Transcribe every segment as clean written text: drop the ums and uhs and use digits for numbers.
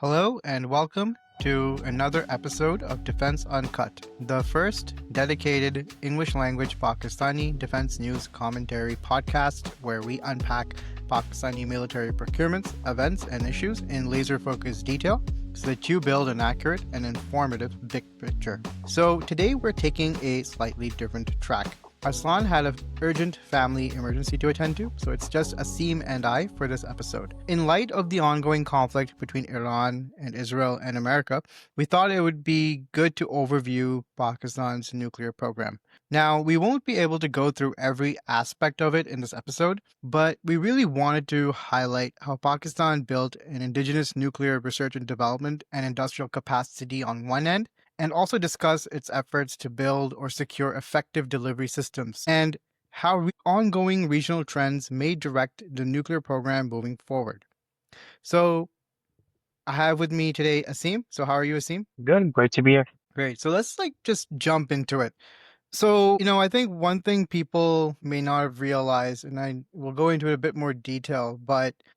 Hello and welcome to another episode of Defense Uncut, the first dedicated English language Pakistani defense news commentary podcast where we unpack Pakistani military procurements, events, and issues in laser focused detail so that you build an accurate and informative big picture. So today we're taking a slightly different track. Arslan had an urgent family emergency to attend to, so it's just Asim and I for this episode. In light of the ongoing conflict between Iran and Israel and America, we thought it would be good to overview Pakistan's nuclear program. Now, we won't be able to go through every aspect of it in this episode, but we really wanted to highlight how Pakistan built an indigenous nuclear research and development and industrial capacity on one end, and also discuss its efforts to build or secure effective delivery systems and how ongoing regional trends may direct the nuclear program moving forward. So I have with me today Asim. So how are you, Asim? Good, great to be here. Great. So let's just jump into it. So, I think one thing people may not have realized, and I will go into it a bit more detail,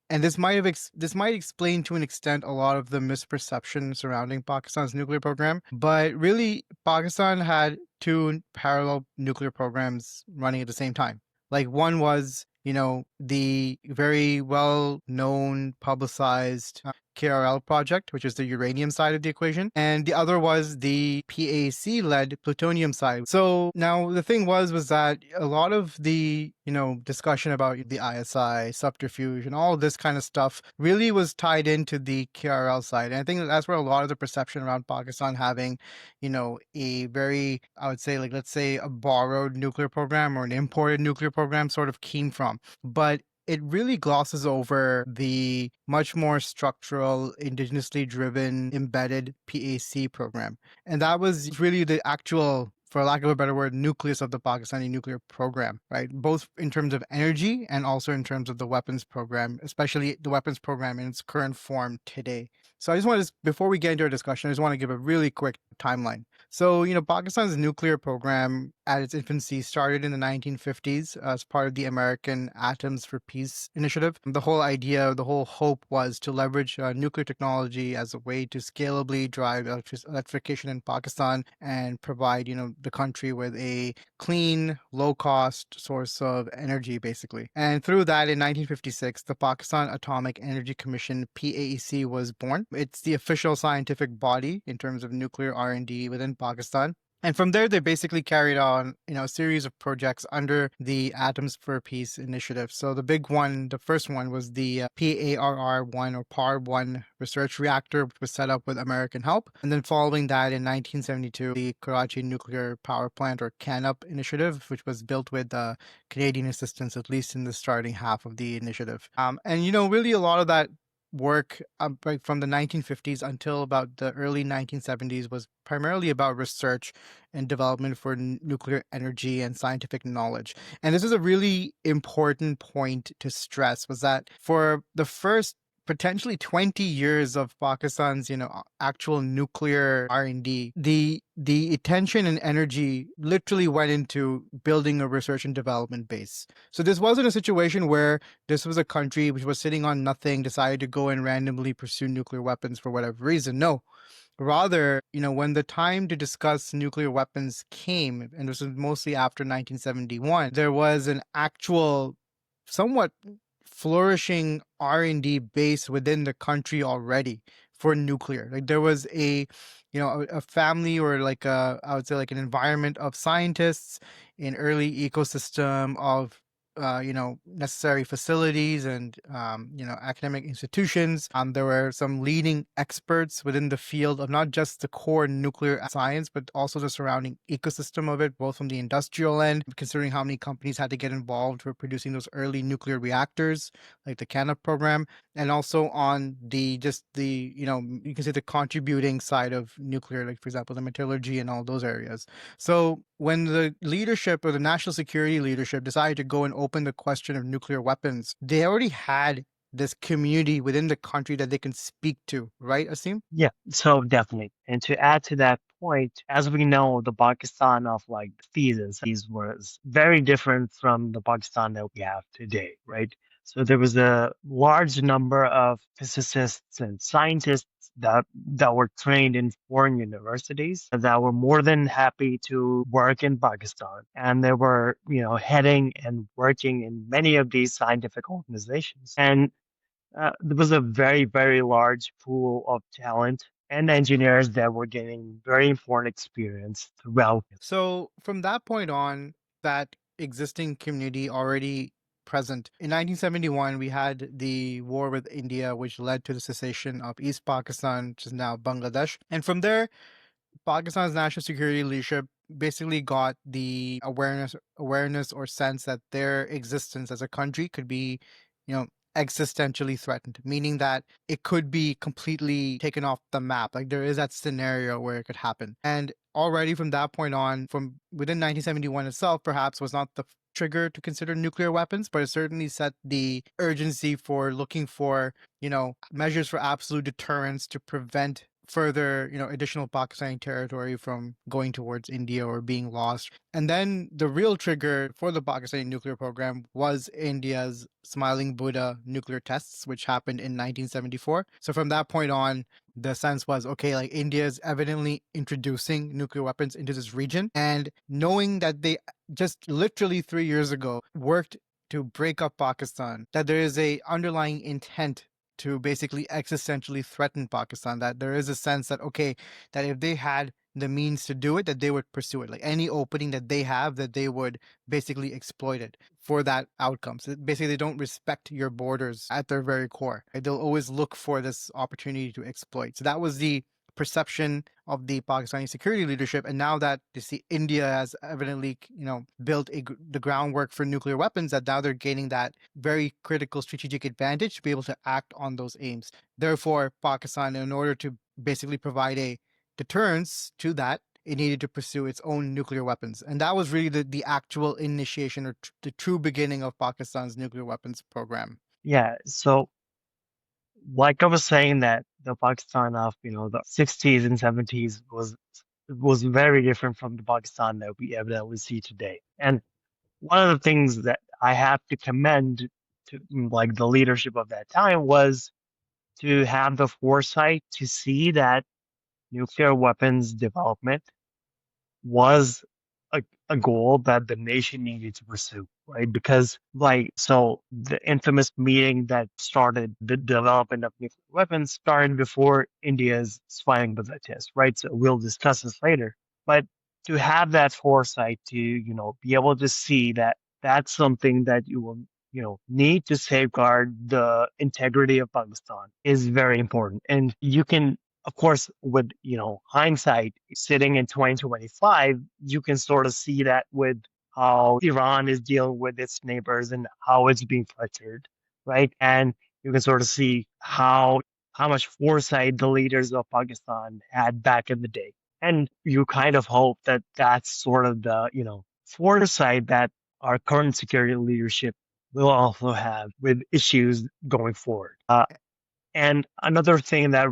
and this might explain to an extent a lot of the misperception surrounding Pakistan's nuclear program, but really Pakistan had two parallel nuclear programs running at the same time. Like one was, the very well known publicized KRL project, which is the uranium side of the equation, and the other was the PAC-led plutonium side. So now the thing was that a lot of the discussion about the ISI, subterfuge, and all this kind of stuff really was tied into the KRL side, and I think that's where a lot of the perception around Pakistan having, a very, I would say, like let's say a borrowed nuclear program or an imported nuclear program sort of came from, but it really glosses over the much more structural, indigenously driven, embedded PAC program. And that was really the actual, for lack of a better word, nucleus of the Pakistani nuclear program, right? Both in terms of energy and also in terms of the weapons program, especially the weapons program in its current form today. So I just want to, before we get into our discussion, I just want to give a really quick timeline. So, Pakistan's nuclear program at its infancy started in the 1950s as part of the American Atoms for Peace initiative. The whole idea, the whole hope was to leverage nuclear technology as a way to scalably drive electrification in Pakistan and provide, the country with a clean, low-cost source of energy, basically. And through that, in 1956, the Pakistan Atomic Energy Commission, PAEC, was born. It's the official scientific body in terms of nuclear R&D within Pakistan. And from there, they basically carried on, a series of projects under the Atoms for Peace initiative. So the big one, the first one was the PARR-1 or PAR-1 research reactor, which was set up with American help. And then following that in 1972, the Karachi Nuclear Power Plant or CANUP initiative, which was built with Canadian assistance, at least in the starting half of the initiative. And, really a lot of that work from the 1950s until about the early 1970s was primarily about research and development for nuclear energy and scientific knowledge. And this is a really important point to stress, was that for the first potentially 20 years of Pakistan's, actual nuclear R&D, the attention and energy literally went into building a research and development base. So this wasn't a situation where this was a country which was sitting on nothing, decided to go and randomly pursue nuclear weapons for whatever reason. No. Rather, when the time to discuss nuclear weapons came, and this was mostly after 1971, there was an actual somewhat flourishing R&D base within the country already for nuclear. Like there was a family or I would say like an environment of scientists, an early ecosystem of necessary facilities and, academic institutions. There were some leading experts within the field of not just the core nuclear science, but also the surrounding ecosystem of it, both from the industrial end, considering how many companies had to get involved for producing those early nuclear reactors, like the CANUP program, and also on you can say the contributing side of nuclear, like, for example, the metallurgy and all those areas. So when the leadership or the national security leadership decided to go and open the question of nuclear weapons, they already had this community within the country that they can speak to, right, Asim? Yeah, so definitely. And to add to that point, as we know, the Pakistan of like the 50s was very different from the Pakistan that we have today, right? So there was a large number of physicists and scientists that were trained in foreign universities that were more than happy to work in Pakistan. And they were, heading and working in many of these scientific organizations. And there was a very, very large pool of talent and engineers that were gaining very important experience throughout. So from that point on, that existing community already present. In 1971, we had the war with India, which led to the cessation of East Pakistan, which is now Bangladesh. And from there, Pakistan's national security leadership basically got the awareness or sense that their existence as a country could be, you know, existentially threatened, meaning that it could be completely taken off the map. Like there is that scenario where it could happen. And already from that point on, from within 1971 itself, perhaps was not the trigger to consider nuclear weapons, but it certainly set the urgency for looking for, measures for absolute deterrence to prevent further, additional Pakistani territory from going towards India or being lost. And then the real trigger for the Pakistani nuclear program was India's Smiling Buddha nuclear tests, which happened in 1974. So from that point on, the sense was okay, like India is evidently introducing nuclear weapons into this region. And knowing that they just literally 3 years ago worked to break up Pakistan, that there is a underlying intent to basically existentially threaten Pakistan, that there is a sense that, okay, that if they had the means to do it, that they would pursue it. Like any opening that they have, that they would basically exploit it for that outcome. So basically, they don't respect your borders at their very core. Right? They'll always look for this opportunity to exploit. So that was the perception of the Pakistani security leadership. And now that you see India has evidently, built the groundwork for nuclear weapons, that now they're gaining that very critical strategic advantage to be able to act on those aims. Therefore, Pakistan, in order to basically provide a deterrence to that, it needed to pursue its own nuclear weapons. And that was really the actual initiation or the true beginning of Pakistan's nuclear weapons program. Yeah. So, like I was saying, that the Pakistan of the 60s and 70s was very different from the Pakistan that we evidently see today. And one of the things that I have to commend to like the leadership of that time was to have the foresight to see that nuclear weapons development was a goal that the nation needed to pursue, right? Because, so the infamous meeting that started the development of nuclear weapons started before India's spying balloon test, right? So we'll discuss this later. But to have that foresight to, be able to see that that's something that you will, need to safeguard the integrity of Pakistan is very important. And you can, of course, with hindsight, sitting in 2025, you can sort of see that with how Iran is dealing with its neighbors and how it's being pressured, right? And you can sort of see how much foresight the leaders of Pakistan had back in the day. And you kind of hope that that's sort of the foresight that our current security leadership will also have with issues going forward. And another thing that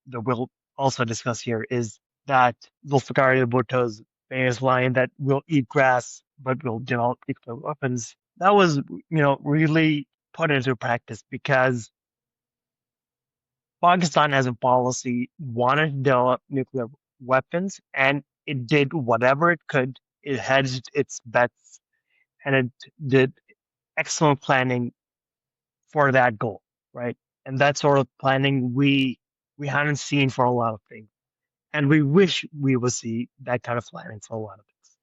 that we'll also discuss here is that Zulfikar Bhutto's famous line that we'll eat grass but we'll develop nuclear weapons. That was, really put into practice because Pakistan as a policy wanted to develop nuclear weapons and it did whatever it could. It hedged its bets and it did excellent planning for that goal, right? And that sort of planning we haven't seen for a lot of things, and we wish we would see that kind of planning for a lot of things.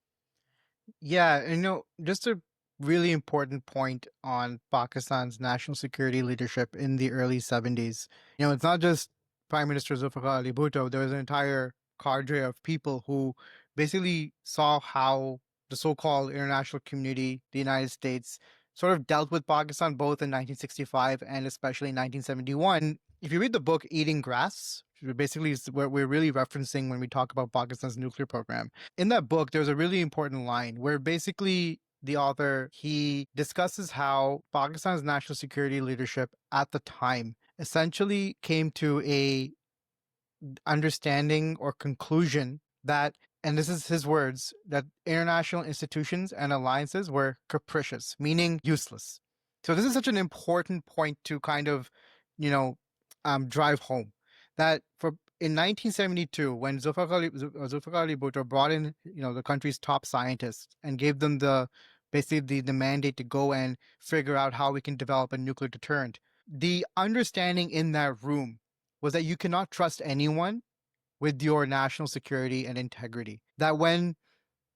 Yeah, and just a really important point on Pakistan's national security leadership in the early 70s. It's not just Prime Minister Zulfikar Ali Bhutto, there was an entire cadre of people who basically saw how the so called international community, the United States, sort of dealt with Pakistan both in 1965 and especially in 1971. If you read the book Eating Grass, which basically is what we're really referencing when we talk about Pakistan's nuclear program, in that book, there's a really important line where basically the author he discusses how Pakistan's national security leadership at the time essentially came to a understanding or conclusion that, and this is his words, that international institutions and alliances were capricious, meaning useless. So this is such an important point to kind of, you know, drive home that for in 1972, when Zulfikar Ali Bhutto brought in, the country's top scientists and gave them basically the mandate to go and figure out how we can develop a nuclear deterrent, the understanding in that room was that you cannot trust anyone with your national security and integrity. That when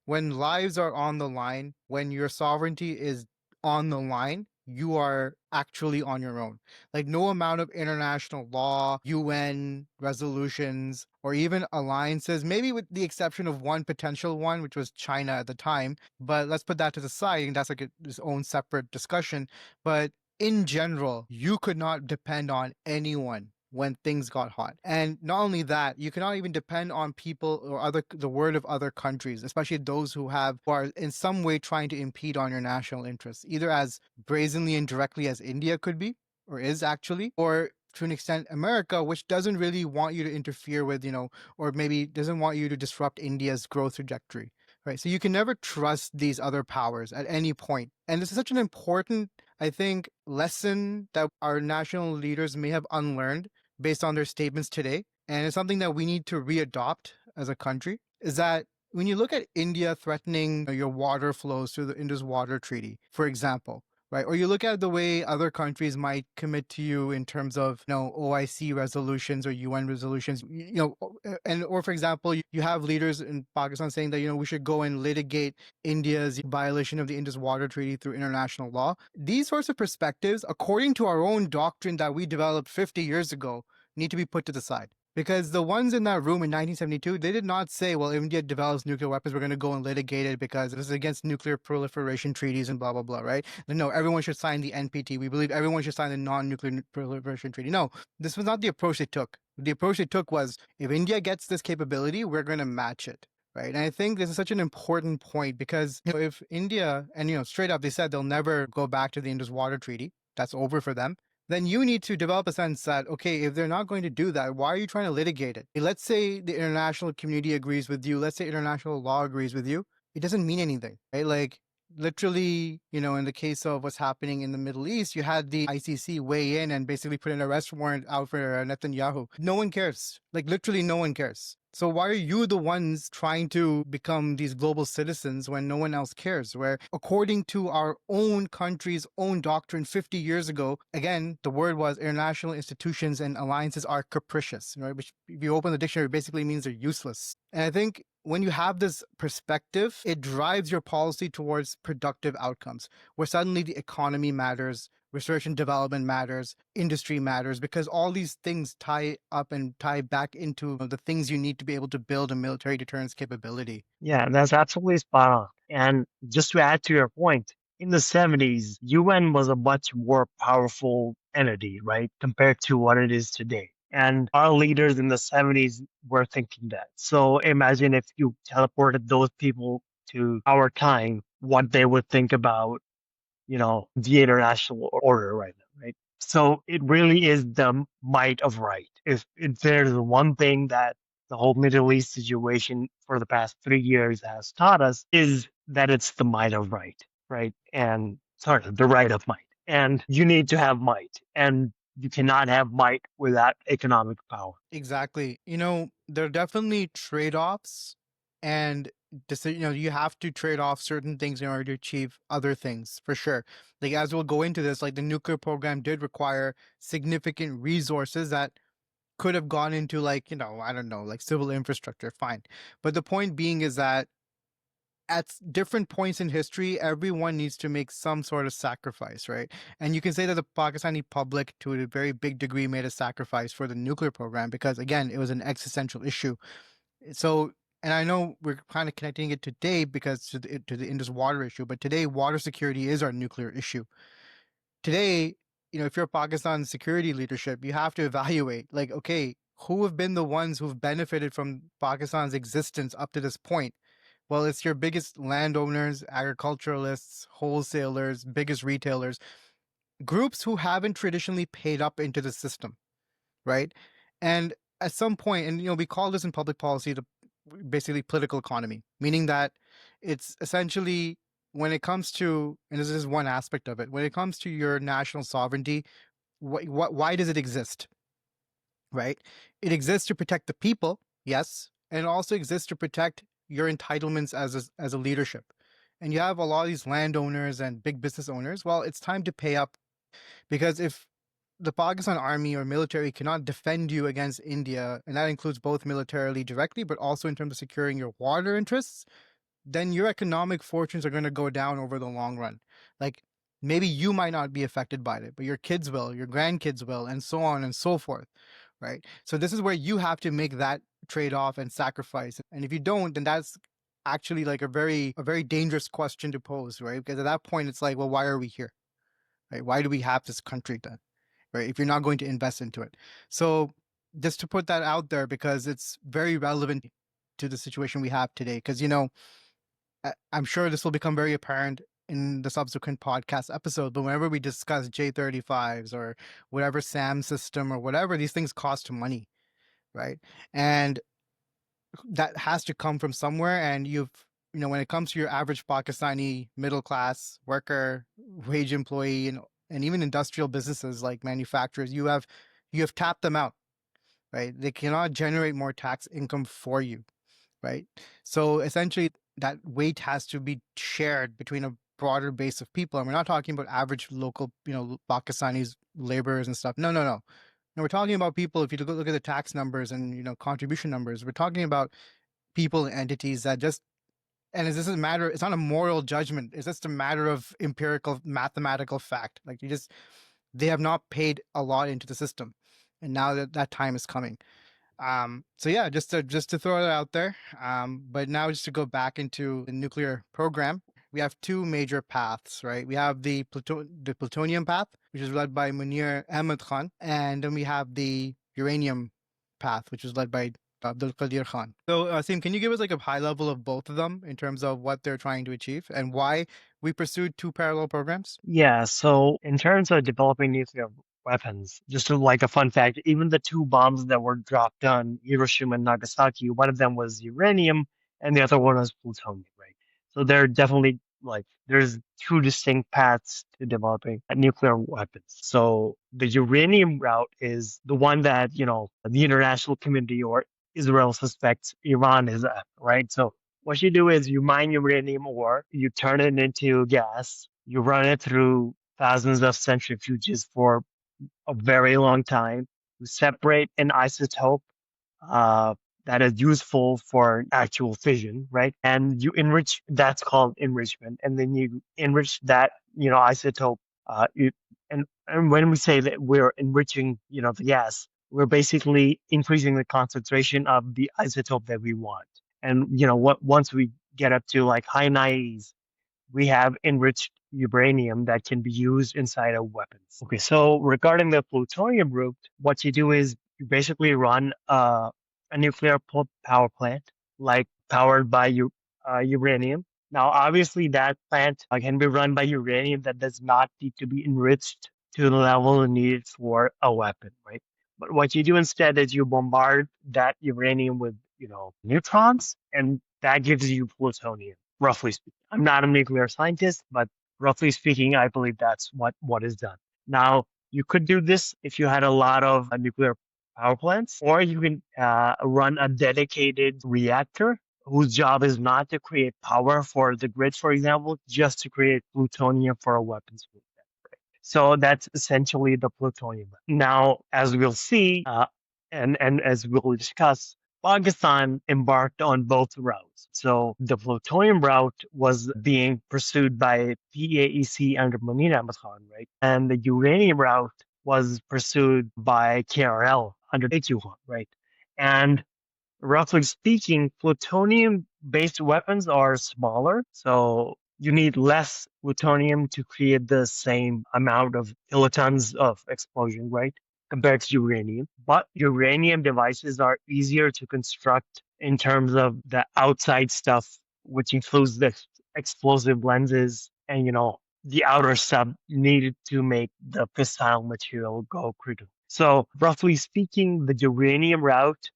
lives are on the line, when your sovereignty is on the line, you are actually on your own. Like no amount of international law, UN resolutions, or even alliances, maybe with the exception of one potential one, which was China at the time. But let's put that to the side. And that's like its own separate discussion. But in general, you could not depend on anyone when things got hot. And not only that, you cannot even depend on people or the word of other countries, especially those who are in some way trying to impede on your national interests, either as brazenly and directly as India could be, or is actually, or to an extent America, which doesn't really want you to interfere with, or maybe doesn't want you to disrupt India's growth trajectory. Right. So you can never trust these other powers at any point. And this is such an important, I think, lesson that our national leaders may have unlearned based on their statements today. And it's something that we need to readopt as a country, is that when you look at India threatening your water flows through the Indus Water Treaty, for example, right? Or you look at the way other countries might commit to you in terms of, OIC resolutions or UN resolutions, and or for example, you have leaders in Pakistan saying that, we should go and litigate India's violation of the Indus Water Treaty through international law. These sorts of perspectives, according to our own doctrine that we developed 50 years ago, need to be put to the side. Because the ones in that room in 1972, they did not say, well, if India develops nuclear weapons, we're going to go and litigate it because this is against nuclear proliferation treaties and blah, blah, blah, right? No, everyone should sign the NPT. We believe everyone should sign the non-nuclear proliferation treaty. No, this was not the approach they took. The approach they took was, if India gets this capability, we're going to match it. Right. And I think this is such an important point because if India, and straight up, they said they'll never go back to the Indus Water Treaty, that's over for them, then you need to develop a sense that, okay, if they're not going to do that, why are you trying to litigate it? Let's say the international community agrees with you. Let's say international law agrees with you. It doesn't mean anything, right? Like, literally, in the case of what's happening in the Middle East, you had the ICC weigh in and basically put an arrest warrant out for Netanyahu. No one cares. Like, literally, no one cares. So why are you the ones trying to become these global citizens when no one else cares? Where according to our own country's own doctrine 50 years ago, again, the word was international institutions and alliances are capricious, right? Which if you open the dictionary, basically means they're useless. And I think when you have this perspective, it drives your policy towards productive outcomes, where suddenly the economy matters, research and development matters, industry matters, because all these things tie up and tie back into the things you need to be able to build a military deterrence capability. Yeah, that's absolutely spot on. And just to add to your point, in the 70s, UN was a much more powerful entity, right, compared to what it is today. And our leaders in the 70s were thinking that. So imagine if you teleported those people to our time, what they would think about, the international order right now, right? So it really is the might of right. If there's one thing that the whole Middle East situation for the past 3 years has taught us is that it's the might of right, right? And sorry, the right of might. And you need to have might, and you cannot have might without economic power. Exactly. There are definitely trade-offs and you have to trade off certain things in order to achieve other things for sure. Like as we'll go into this, like the nuclear program did require significant resources that could have gone into like, I don't know, like civil infrastructure, fine. But the point being is that at different points in history, everyone needs to make some sort of sacrifice, right? And you can say that the Pakistani public, to a very big degree, made a sacrifice for the nuclear program because, again, it was an existential issue. So, and I know we're kind of connecting it today because to the Indus water issue, but today, water security is our nuclear issue. Today, if you're Pakistan's security leadership, you have to evaluate, like, okay, who have been the ones who've benefited from Pakistan's existence up to this point? Well, it's your biggest landowners, agriculturalists, wholesalers, biggest retailers, groups who haven't traditionally paid up into the system, right? And at some point, and we call this in public policy the basically political economy, meaning that it's essentially when it comes to, and this is one aspect of it, when it comes to your national sovereignty, why does it exist? right? It exists to protect the people, yes, and it also exists to protect your entitlements as a leadership. And you have a lot of these landowners and big business owners. Well, it's time to pay up, because if the Pakistan army or military cannot defend you against India, and that includes both militarily directly, but also in terms of securing your water interests, then your economic fortunes are going to go down over the long run. Like, maybe you might not be affected by it, but your kids will, your grandkids will, and so on and so forth, right? So this is where you have to make that trade-off and sacrifice. And if you don't, then that's actually like a very dangerous question to pose, right? Because at that point it's like, well, why are we here? Right? Why do we have this country then? Right? If you're not going to invest into it. So just to put that out there, because it's very relevant to the situation we have today. Because I'm sure this will become very apparent in the subsequent podcast episode, but whenever we discuss J35s or whatever SAM system or whatever, these things cost money, right? And that has to come from somewhere. And when it comes to your average Pakistani middle class worker, wage employee, and even industrial businesses like manufacturers, you have tapped them out, right? They cannot generate more tax income for you, right? So essentially, that weight has to be shared between a broader base of people. And we're not talking about average local, Pakistanis laborers and stuff. No, no, no. No, we're talking about people. If you look at the tax numbers and contribution numbers, we're talking about people and entities that just, and this is a matter. It's not a moral judgment. It's just a matter of empirical mathematical fact. Like, they have not paid a lot into the system, and now that time is coming. So yeah, just to throw it out there. But now just to go back into the nuclear program, we have two major paths, right? We have the plutonium path, which is led by Munir Ahmed Khan, and then we have the uranium path, which is led by Abdul Qadir Khan. So, Sim, can you give us like a high level of both of them in terms of what they're trying to achieve and why we pursued two parallel programs? Yeah, so in terms of developing nuclear weapons, just like a fun fact, even the two bombs that were dropped on Hiroshima and Nagasaki, one of them was uranium and the other one was plutonium, right? So there definitely there's two distinct paths to developing nuclear weapons. So the uranium route is the one that, the international community or Israel suspects Iran is at, right? So what you do is you mine uranium ore, you turn it into gas, you run it through thousands of centrifuges for a very long time. You separate an isotope uh, that is useful for actual fission, right? And you enrich, that's called enrichment. And then you enrich that, isotope. Uh, you, and when we say that we're enriching, the gas, we're basically increasing the concentration of the isotope that we want. And, once we get up to like high 90s, we have enriched uranium that can be used inside of weapons. Okay, so regarding the plutonium route, what you do is you basically run a nuclear power plant, like powered by uranium. Now, obviously, that plant can be run by uranium that does not need to be enriched to the level needed for a weapon, right? But what you do instead is you bombard that uranium with, neutrons, and that gives you plutonium, roughly speaking. I'm not a nuclear scientist, but roughly speaking, I believe that's what is done. Now, you could do this if you had a lot of nuclear power plants, or you can run a dedicated reactor whose job is not to create power for the grid, for example, just to create plutonium for a weapons. So that's essentially the plutonium. Now, as we'll see, and as we'll discuss, Pakistan embarked on both routes. So the plutonium route was being pursued by PAEC under Munir Ahmed Khan, right? And the uranium route was pursued by KRL under AQ Khan, right? And roughly speaking, plutonium-based weapons are smaller, so you need less plutonium to create the same amount of kilotons of explosion, right? Compared to uranium. But uranium devices are easier to construct in terms of the outside stuff, which includes the explosive lenses and, the outer stuff needed to make the fissile material go critical. So, roughly speaking, the uranium route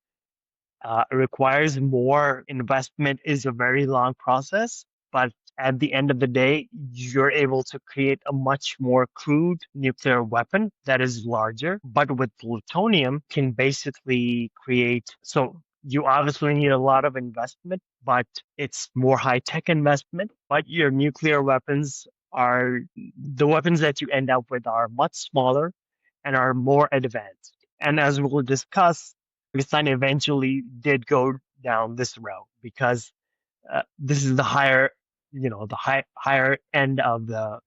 requires more investment, is a very long process, but at the end of the day, you're able to create a much more crude nuclear weapon that is larger. But with plutonium, can basically create, so you obviously need a lot of investment, but it's more high tech investment. But your nuclear weapons are the weapons that you end up with are much smaller and are more advanced. And as we'll discuss, Pakistan eventually did go down this route because this is the higher, higher end of the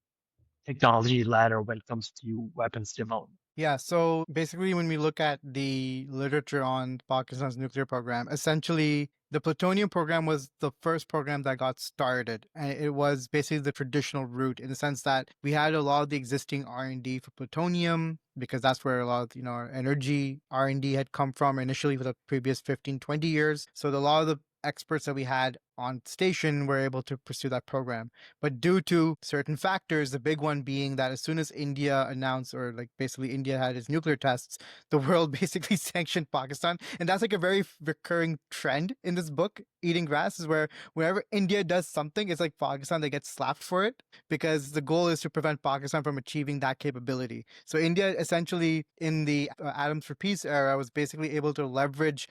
technology ladder when it comes to weapons development. Yeah, so basically, when we look at the literature on Pakistan's nuclear program, essentially the plutonium program was the first program that got started, and it was basically the traditional route in the sense that we had a lot of the existing R&D for plutonium because that's where a lot of our energy R&D had come from initially for the previous 15, 20 years. So a lot of the experts that we had on station were able to pursue that program. But due to certain factors, the big one being that as soon as India announced, or like basically India had its nuclear tests, the world basically sanctioned Pakistan. And that's like a very recurring trend in this book, Eating Grass, is where whenever India does something, it's like Pakistan, they get slapped for it because the goal is to prevent Pakistan from achieving that capability. So India essentially in the Atoms for Peace era was basically able to leverage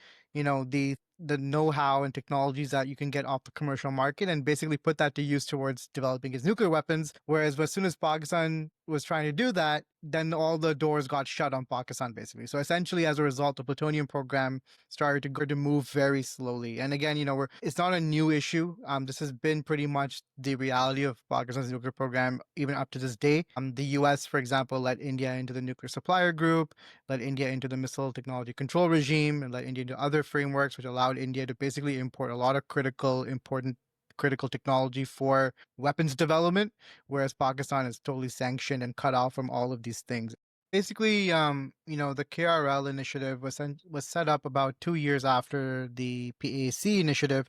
the know-how and technologies that you can get off the commercial market and basically put that to use towards developing its nuclear weapons. Whereas as soon as Pakistan was trying to do that, then all the doors got shut on Pakistan basically. So essentially as a result, the plutonium program started to move very slowly. And again, it's not a new issue. This has been pretty much the reality of Pakistan's nuclear program even up to this day. The US, for example, let India into the nuclear supplier group, let India into the missile technology control regime, and let India into other frameworks, which allowed India to basically import a lot of important critical technology for weapons development, whereas Pakistan is totally sanctioned and cut off from all of these things. Basically, the KRL initiative was set up about 2 years after the PAC initiative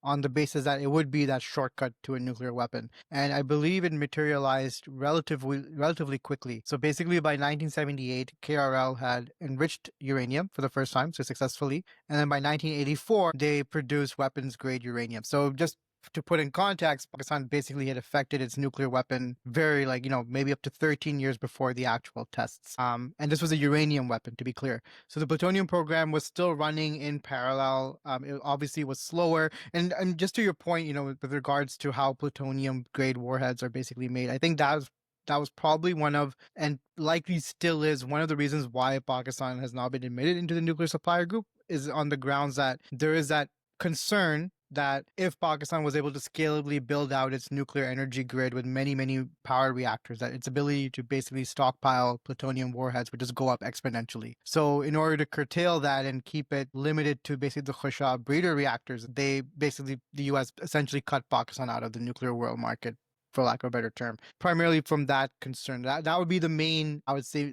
on the basis that it would be that shortcut to a nuclear weapon. And I believe it materialized relatively quickly. So basically by 1978, KRL had enriched uranium for the first time, so successfully. And then by 1984, they produced weapons grade uranium. So just to put in context, Pakistan basically had affected its nuclear weapon very, maybe up to 13 years before the actual tests. And this was a uranium weapon, to be clear. So the plutonium program was still running in parallel. It obviously was slower. And just to your point, with regards to how plutonium grade warheads are basically made, I think that was probably one of, and likely still is, one of the reasons why Pakistan has not been admitted into the nuclear supplier group is on the grounds that there is that concern that if Pakistan was able to scalably build out its nuclear energy grid with many, many power reactors, that its ability to basically stockpile plutonium warheads would just go up exponentially. So in order to curtail that and keep it limited to basically the Khushab breeder reactors, the US essentially cut Pakistan out of the nuclear world market, for lack of a better term, primarily from that concern. That would be the main, I would say,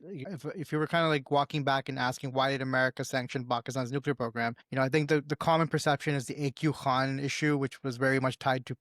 if you were kind of like walking back and asking why did America sanction Pakistan's nuclear program, I think the common perception is the AQ Khan issue, which was very much tied to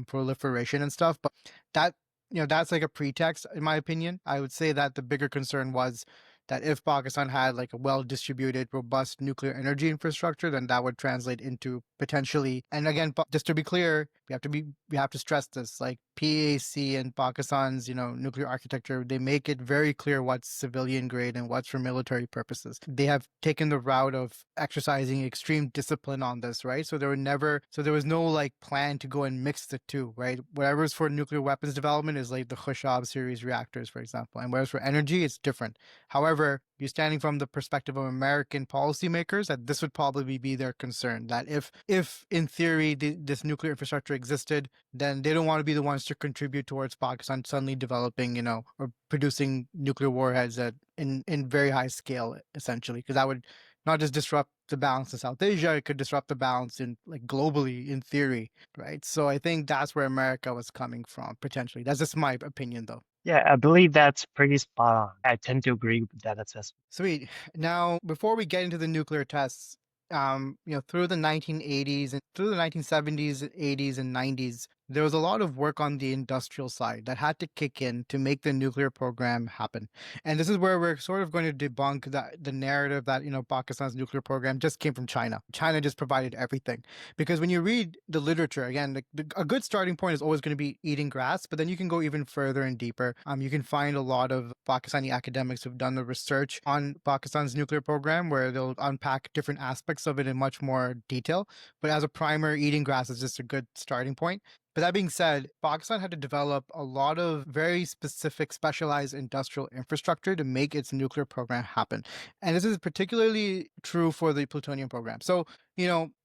proliferation and stuff. But that, that's like a pretext, in my opinion. I would say that the bigger concern was that if Pakistan had like a well-distributed, robust nuclear energy infrastructure, then that would translate into potentially. And again, just to be clear, we have to stress this. Like PAC and Pakistan's, nuclear architecture, they make it very clear what's civilian grade and what's for military purposes. They have taken the route of exercising extreme discipline on this, right? So there was no like plan to go and mix the two, right? Whatever's for nuclear weapons development is like the Khushab series reactors, for example, and whereas for energy, it's different. However, you're standing from the perspective of American policymakers, that this would probably be their concern, that if in theory this nuclear infrastructure existed, then they don't want to be the ones to contribute towards Pakistan suddenly developing, or producing nuclear warheads in very high scale, essentially, because that would not just disrupt the balance in South Asia, it could disrupt the balance in like globally in theory, right? So I think that's where America was coming from, potentially. That's just my opinion, though. Yeah, I believe that's pretty spot on. I tend to agree with that assessment. Sweet. Now, before we get into the nuclear tests, through the 1980s and through the 1970s, 80s, and 90s, there was a lot of work on the industrial side that had to kick in to make the nuclear program happen. And this is where we're sort of going to debunk that the narrative that, Pakistan's nuclear program just came from China. China just provided everything. Because when you read the literature, again, a good starting point is always going to be eating grass, but then you can go even further and deeper. You can find a lot of Pakistani academics who've done the research on Pakistan's nuclear program where they'll unpack different aspects of it in much more detail. But as a primer, eating grass is just a good starting point. But that being said, Pakistan had to develop a lot of very specific, specialized industrial infrastructure to make its nuclear program happen. And this is particularly true for the plutonium program. So,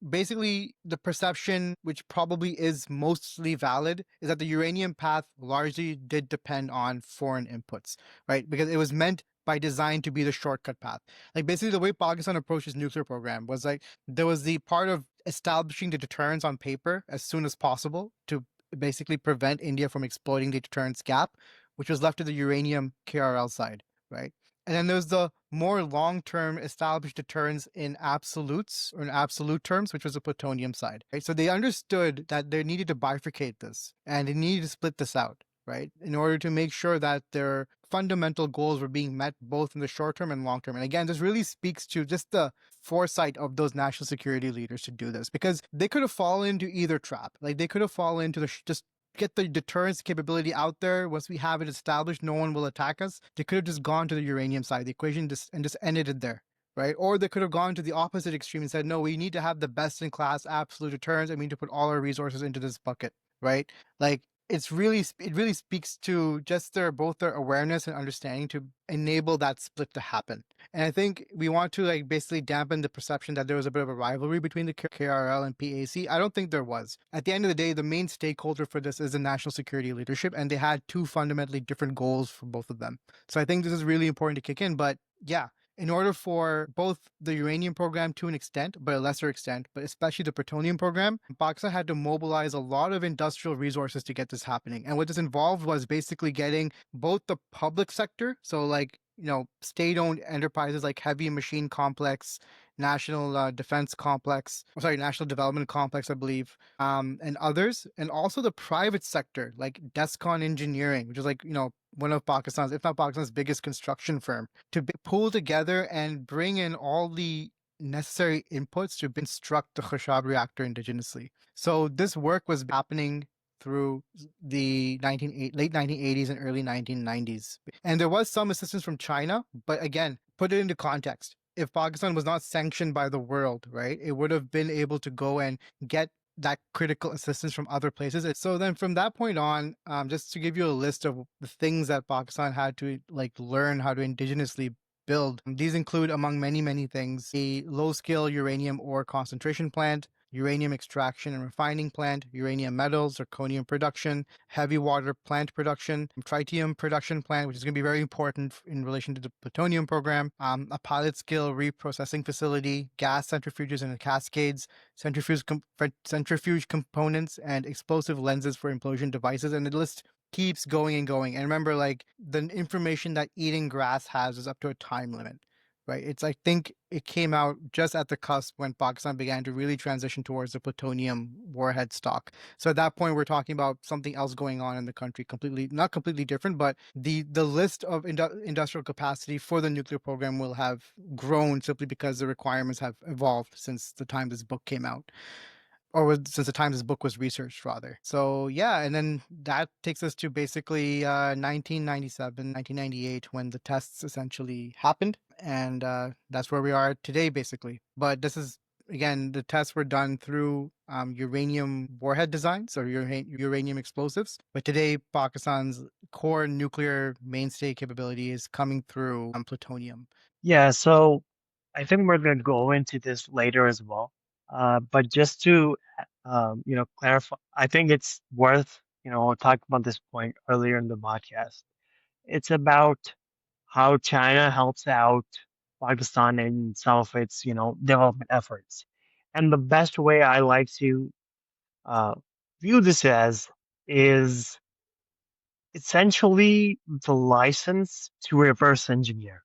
basically, the perception, which probably is mostly valid, is that the uranium path largely did depend on foreign inputs, right? Because it was meant by design to be the shortcut path. Like, basically, the way Pakistan approached its nuclear program was like there was the part of establishing the deterrence on paper as soon as possible to basically prevent India from exploiting the deterrence gap, which was left to the uranium KRL side, right? And then there's the more long-term established deterrence in absolutes or in absolute terms, which was the plutonium side, right? So they understood that they needed to bifurcate this and they needed to split this out, right? In order to make sure that their fundamental goals were being met both in the short term and long term. And again, this really speaks to just the foresight of those national security leaders to do this because they could have fallen into either trap. Like they could have fallen into just get the deterrence capability out there. Once we have it established, no one will attack us. They could have just gone to the uranium side of the equation and just ended it there. Right. Or they could have gone to the opposite extreme and said, no, we need to have the best in class absolute deterrence and we need to put all our resources into this bucket. Right. Like it really speaks to just their awareness and understanding to enable that split to happen. And I think we want to like basically dampen the perception that there was a bit of a rivalry between the KRL and PAC. I don't think there was. At the end of the day, the main stakeholder for this is the national security leadership, and they had two fundamentally different goals for both of them. So I think this is really important to kick in. But yeah, in order for both the uranium program to an extent, but a lesser extent, but especially the plutonium program, Pakistan had to mobilize a lot of industrial resources to get this happening. And what this involved was basically getting both the public sector, so like, state-owned enterprises like Heavy Machine Complex, National Defense Complex, National Development Complex, I believe, and others, and also the private sector like Descon Engineering, which is like, one of Pakistan's, if not Pakistan's biggest construction firm, to pull together and bring in all the necessary inputs to construct the Khashab reactor indigenously. So this work was happening through the late 1980s and early 1990s. And there was some assistance from China, but again, put it into context. If Pakistan was not sanctioned by the world, right, it would have been able to go and get that critical assistance from other places. So then from that point on, just to give you a list of the things that Pakistan had to like learn how to indigenously build. These include, among many, many things, a low-scale uranium ore concentration plant, uranium extraction and refining plant, uranium metals, zirconium production, heavy water plant production, tritium production plant, which is going to be very important in relation to the plutonium program, a pilot scale reprocessing facility, gas centrifuges and cascades, centrifuge components, and explosive lenses for implosion devices. And the list keeps going and going. And remember, like the information that eating grass has is up to a time limit. Right. I think it came out just at the cusp when Pakistan began to really transition towards the plutonium warhead stock. So at that point, we're talking about something else going on in the country, not completely different, but the list of industrial capacity for the nuclear program will have grown simply because the requirements have evolved since the time this book came out. Since the time this book was researched, rather. So yeah, and then that takes us to basically 1997, 1998, when the tests essentially happened, and that's where we are today, basically. But this is, again, the tests were done through uranium warhead designs or uranium explosives. But today, Pakistan's core nuclear mainstay capability is coming through plutonium. Yeah, so I think we're going to go into this later as well. But just to, clarify, I think it's worth, talking about this point earlier in the podcast. It's about how China helps out Pakistan in some of its, development efforts. And the best way I like to uh, view this as is essentially the license to reverse engineer.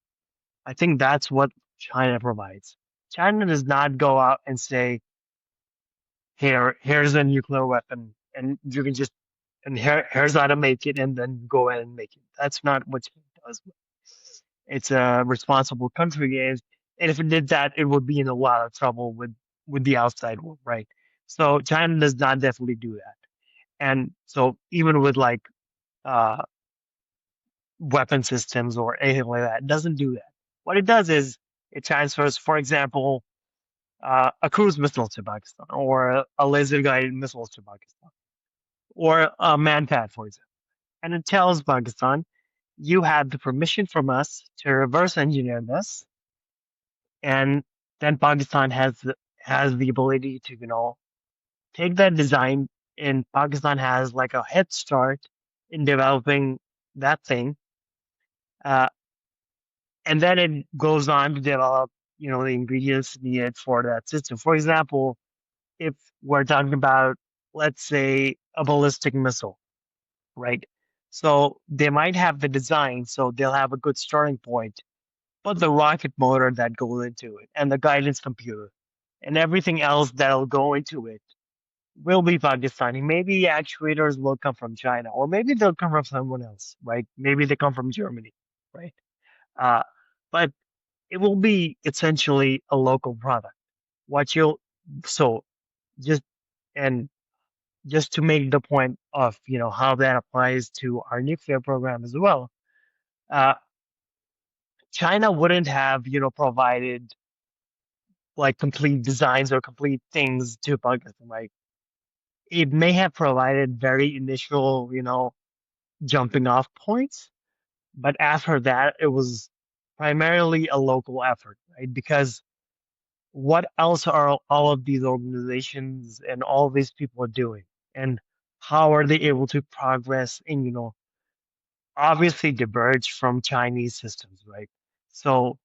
I think that's what China provides. China does not go out and say, here's a nuclear weapon and you can just, and here's how to make it, and then go ahead and make it. That's not what China does. It's a responsible country, and if it did that, it would be in a lot of trouble with the outside world, right? So China does not definitely do that. And so even with like uh, weapon systems or anything like that, it doesn't do that. What it does is it transfers, for example, a cruise missile to Pakistan, or a laser guided missile to Pakistan, or a manpad, for example. And it tells Pakistan, you have the permission from us to reverse engineer this, and then Pakistan has the ability to, take that design, and Pakistan has like a head start in developing that thing, uh, and then it goes on to develop, the ingredients needed for that system. For example, if we're talking about, let's say, a ballistic missile, right? So they might have the design, so they'll have a good starting point, but the rocket motor that goes into it, and the guidance computer, and everything else that'll go into it will be Pakistani. Maybe the actuators will come from China, or maybe they'll come from someone else, right? Maybe they come from Germany, right? Uh, but it will be essentially a local product. What you'll so just and just to make the point of how that applies to our nuclear program as well. Uh, China wouldn't have provided like complete designs or complete things to Pakistan. Like it may have provided very initial jumping off points, but after that it was primarily a local effort, right? Because what else are all of these organizations and all of these people are doing, and how are they able to progress and obviously diverge from Chinese systems, right? So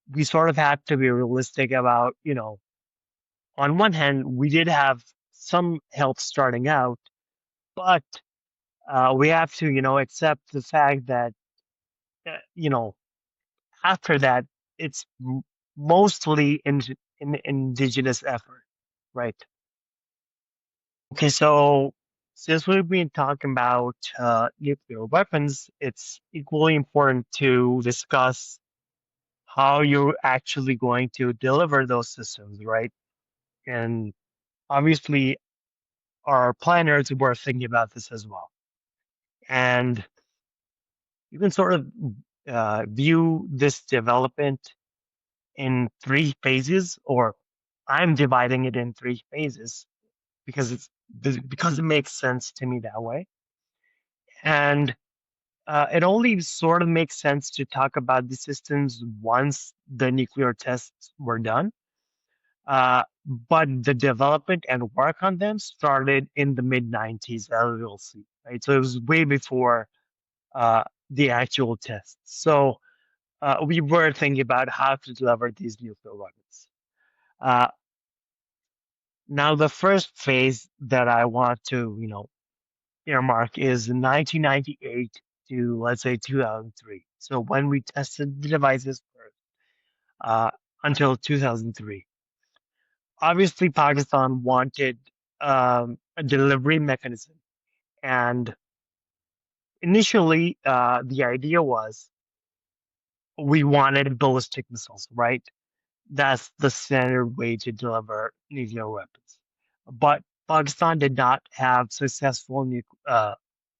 we sort of have to be realistic about, on one hand, we did have some help starting out, but we have to, accept the fact that, after that, it's mostly in indigenous effort, right? Okay, so since we've been talking about nuclear weapons, it's equally important to discuss how you're actually going to deliver those systems, right? And obviously, our planners were thinking about this as well. And you can sort of view this development in three phases, or I'm dividing it in three phases because because it makes sense to me that way. And it only sort of makes sense to talk about the systems once the nuclear tests were done. But the development and work on them started in the mid 90s, as we'll see, right? So it was way before the actual tests. So we were thinking about how to deliver these nuclear weapons. Uh, Now, the first phase that I want to, earmark is 1998 to, let's say, 2003. So when we tested the devices first, uh, until 2003. Obviously, Pakistan wanted a delivery mechanism. And initially, the idea was we wanted ballistic missiles, right? That's the standard way to deliver nuclear weapons. But Pakistan did not have successful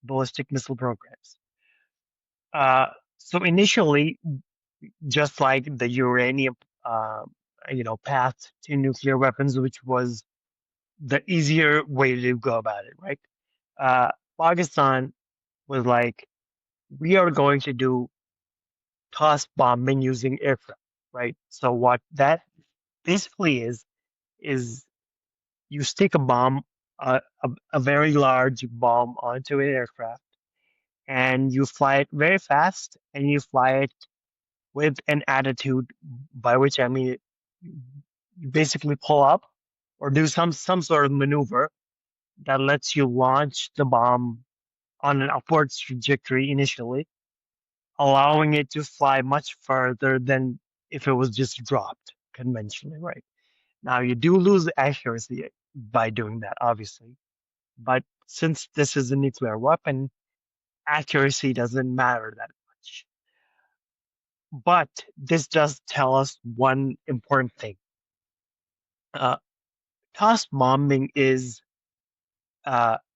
ballistic missile programs. Uh, so initially, just like the uranium, uh, path to nuclear weapons, which was the easier way to go about it, right? Uh, Pakistan was like, we are going to do toss bombing using aircraft, right? So what that basically is you stick a bomb, a very large bomb onto an aircraft, and you fly it very fast, and you fly it with an attitude, by which I mean you basically pull up or do some sort of maneuver that lets you launch the bomb on an upwards trajectory initially, allowing it to fly much further than if it was just dropped conventionally, right? Now, you do lose accuracy by doing that, obviously, But since this is a nuclear weapon, accuracy doesn't matter that much. But this does tell us one important thing. Uh, Toss bombing is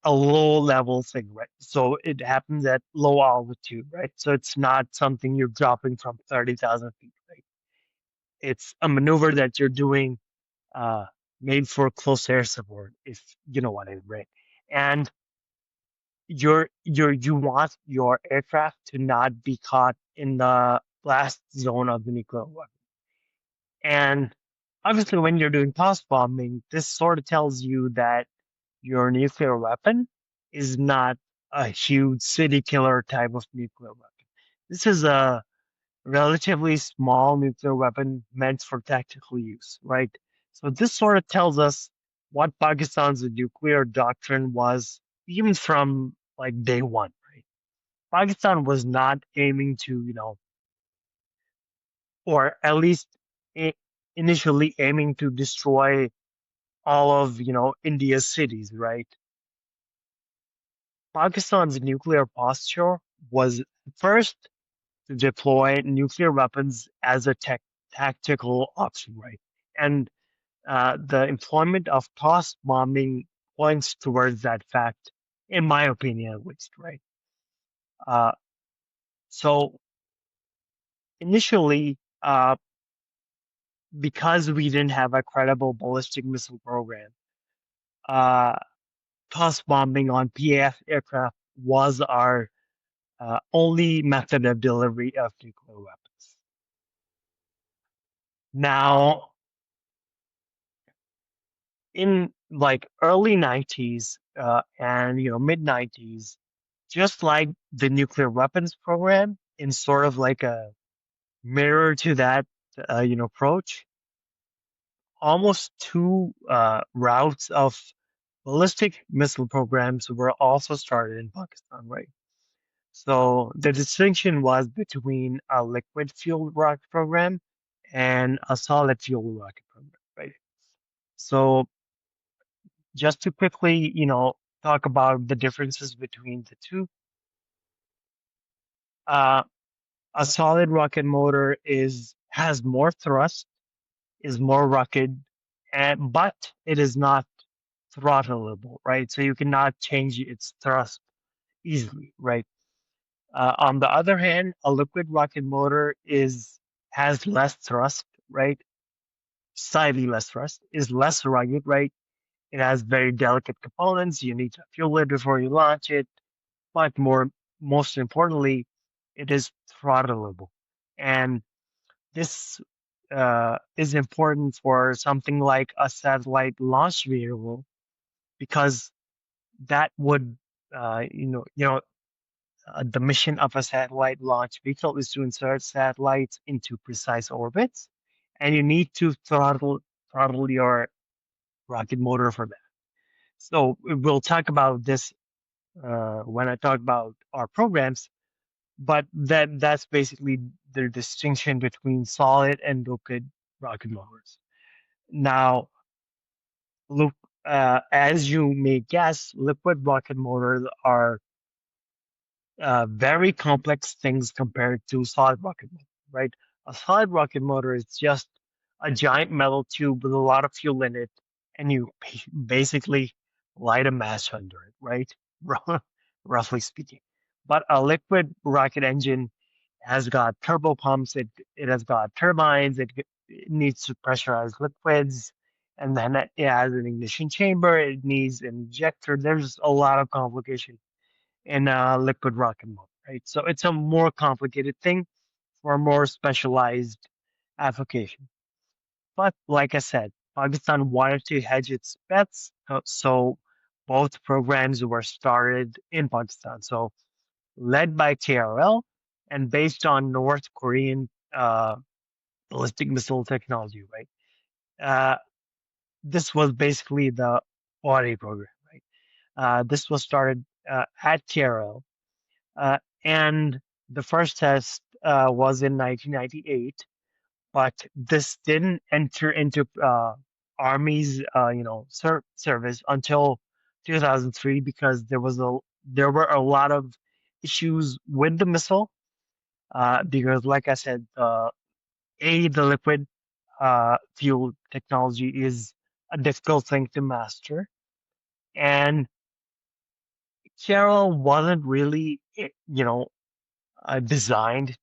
a low level thing, right? So it happens at low altitude, right? So it's not something you're dropping from 30,000 feet, right? It's a maneuver that you're doing uh, made for close air support, if you know what I mean, right? And you want your aircraft to not be caught in the blast zone of the nuclear weapon. And obviously, when you're doing toss bombing, this sort of tells you that your nuclear weapon is not a huge city killer type of nuclear weapon. This is a relatively small nuclear weapon meant for tactical use, right? So this sort of tells us what Pakistan's nuclear doctrine was even from like day one, right? Pakistan was not aiming to, or at least i- initially aiming to destroy all of, India's cities, right? Pakistan's nuclear posture was first to deploy nuclear weapons as a tactical option, right? And the employment of toss bombing points towards that fact, in my opinion, at least, right? Uh, so initially, because we didn't have a credible ballistic missile program, uh, toss bombing on PAF aircraft was our only method of delivery of nuclear weapons. Now, in like early 90s and mid 90s, just like the nuclear weapons program, in sort of like a mirror to that approach, almost two routes of ballistic missile programs were also started in Pakistan, right? So the distinction was between a liquid fueled rocket program and a solid fuel rocket program, right? So just to quickly, talk about the differences between the two, uh, a solid rocket motor has more thrust, is more rugged, and but it is not throttleable, right? So you cannot change its thrust easily, right? On the other hand, a liquid rocket motor has less thrust, right? Slightly less thrust, is less rugged, right? It has very delicate components. You need to fuel it before you launch it, but most importantly, it is throttleable, and this is important for something like a satellite launch vehicle because that would, the mission of a satellite launch vehicle is to insert satellites into precise orbits, and you need to throttle your rocket motor for that. So we'll talk about this when I talk about our programs, but that's basically the distinction between solid and liquid rocket motors. Now, look, as you may guess, liquid rocket motors are very complex things compared to solid rocket motor, right? A solid rocket motor is just a giant metal tube with a lot of fuel in it, and you basically light a match under it, right? Roughly speaking. But a liquid rocket engine has got turbo pumps, it has got turbines, it needs to pressurize liquids, and then it has an ignition chamber, it needs an injector. There's a lot of complication in a liquid rocket motor, right? So it's a more complicated thing for a more specialized application. But like I said, Pakistan wanted to hedge its bets, so both programs were started in Pakistan. So led by KRL and based on North Korean ballistic missile technology, right? Uh, this was basically the Audi program, right? This was started at KRL. And the first test was in 1998, but this didn't enter into Army's service until 2003 because there were a lot of issues with the missile. Because, like I said, the liquid fuel technology is a difficult thing to master, and Carroll wasn't really, designed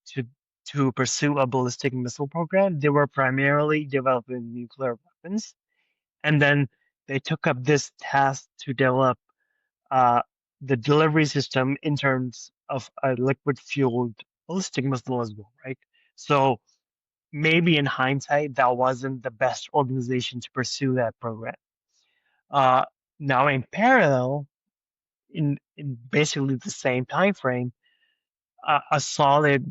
to pursue a ballistic missile program. They were primarily developing nuclear weapons, and then they took up this task to develop uh, the delivery system in terms of a liquid fueled ballistic missile as well, right? So maybe in hindsight, that wasn't the best organization to pursue that program. Uh, Now, in parallel, in basically the same time frame, a solid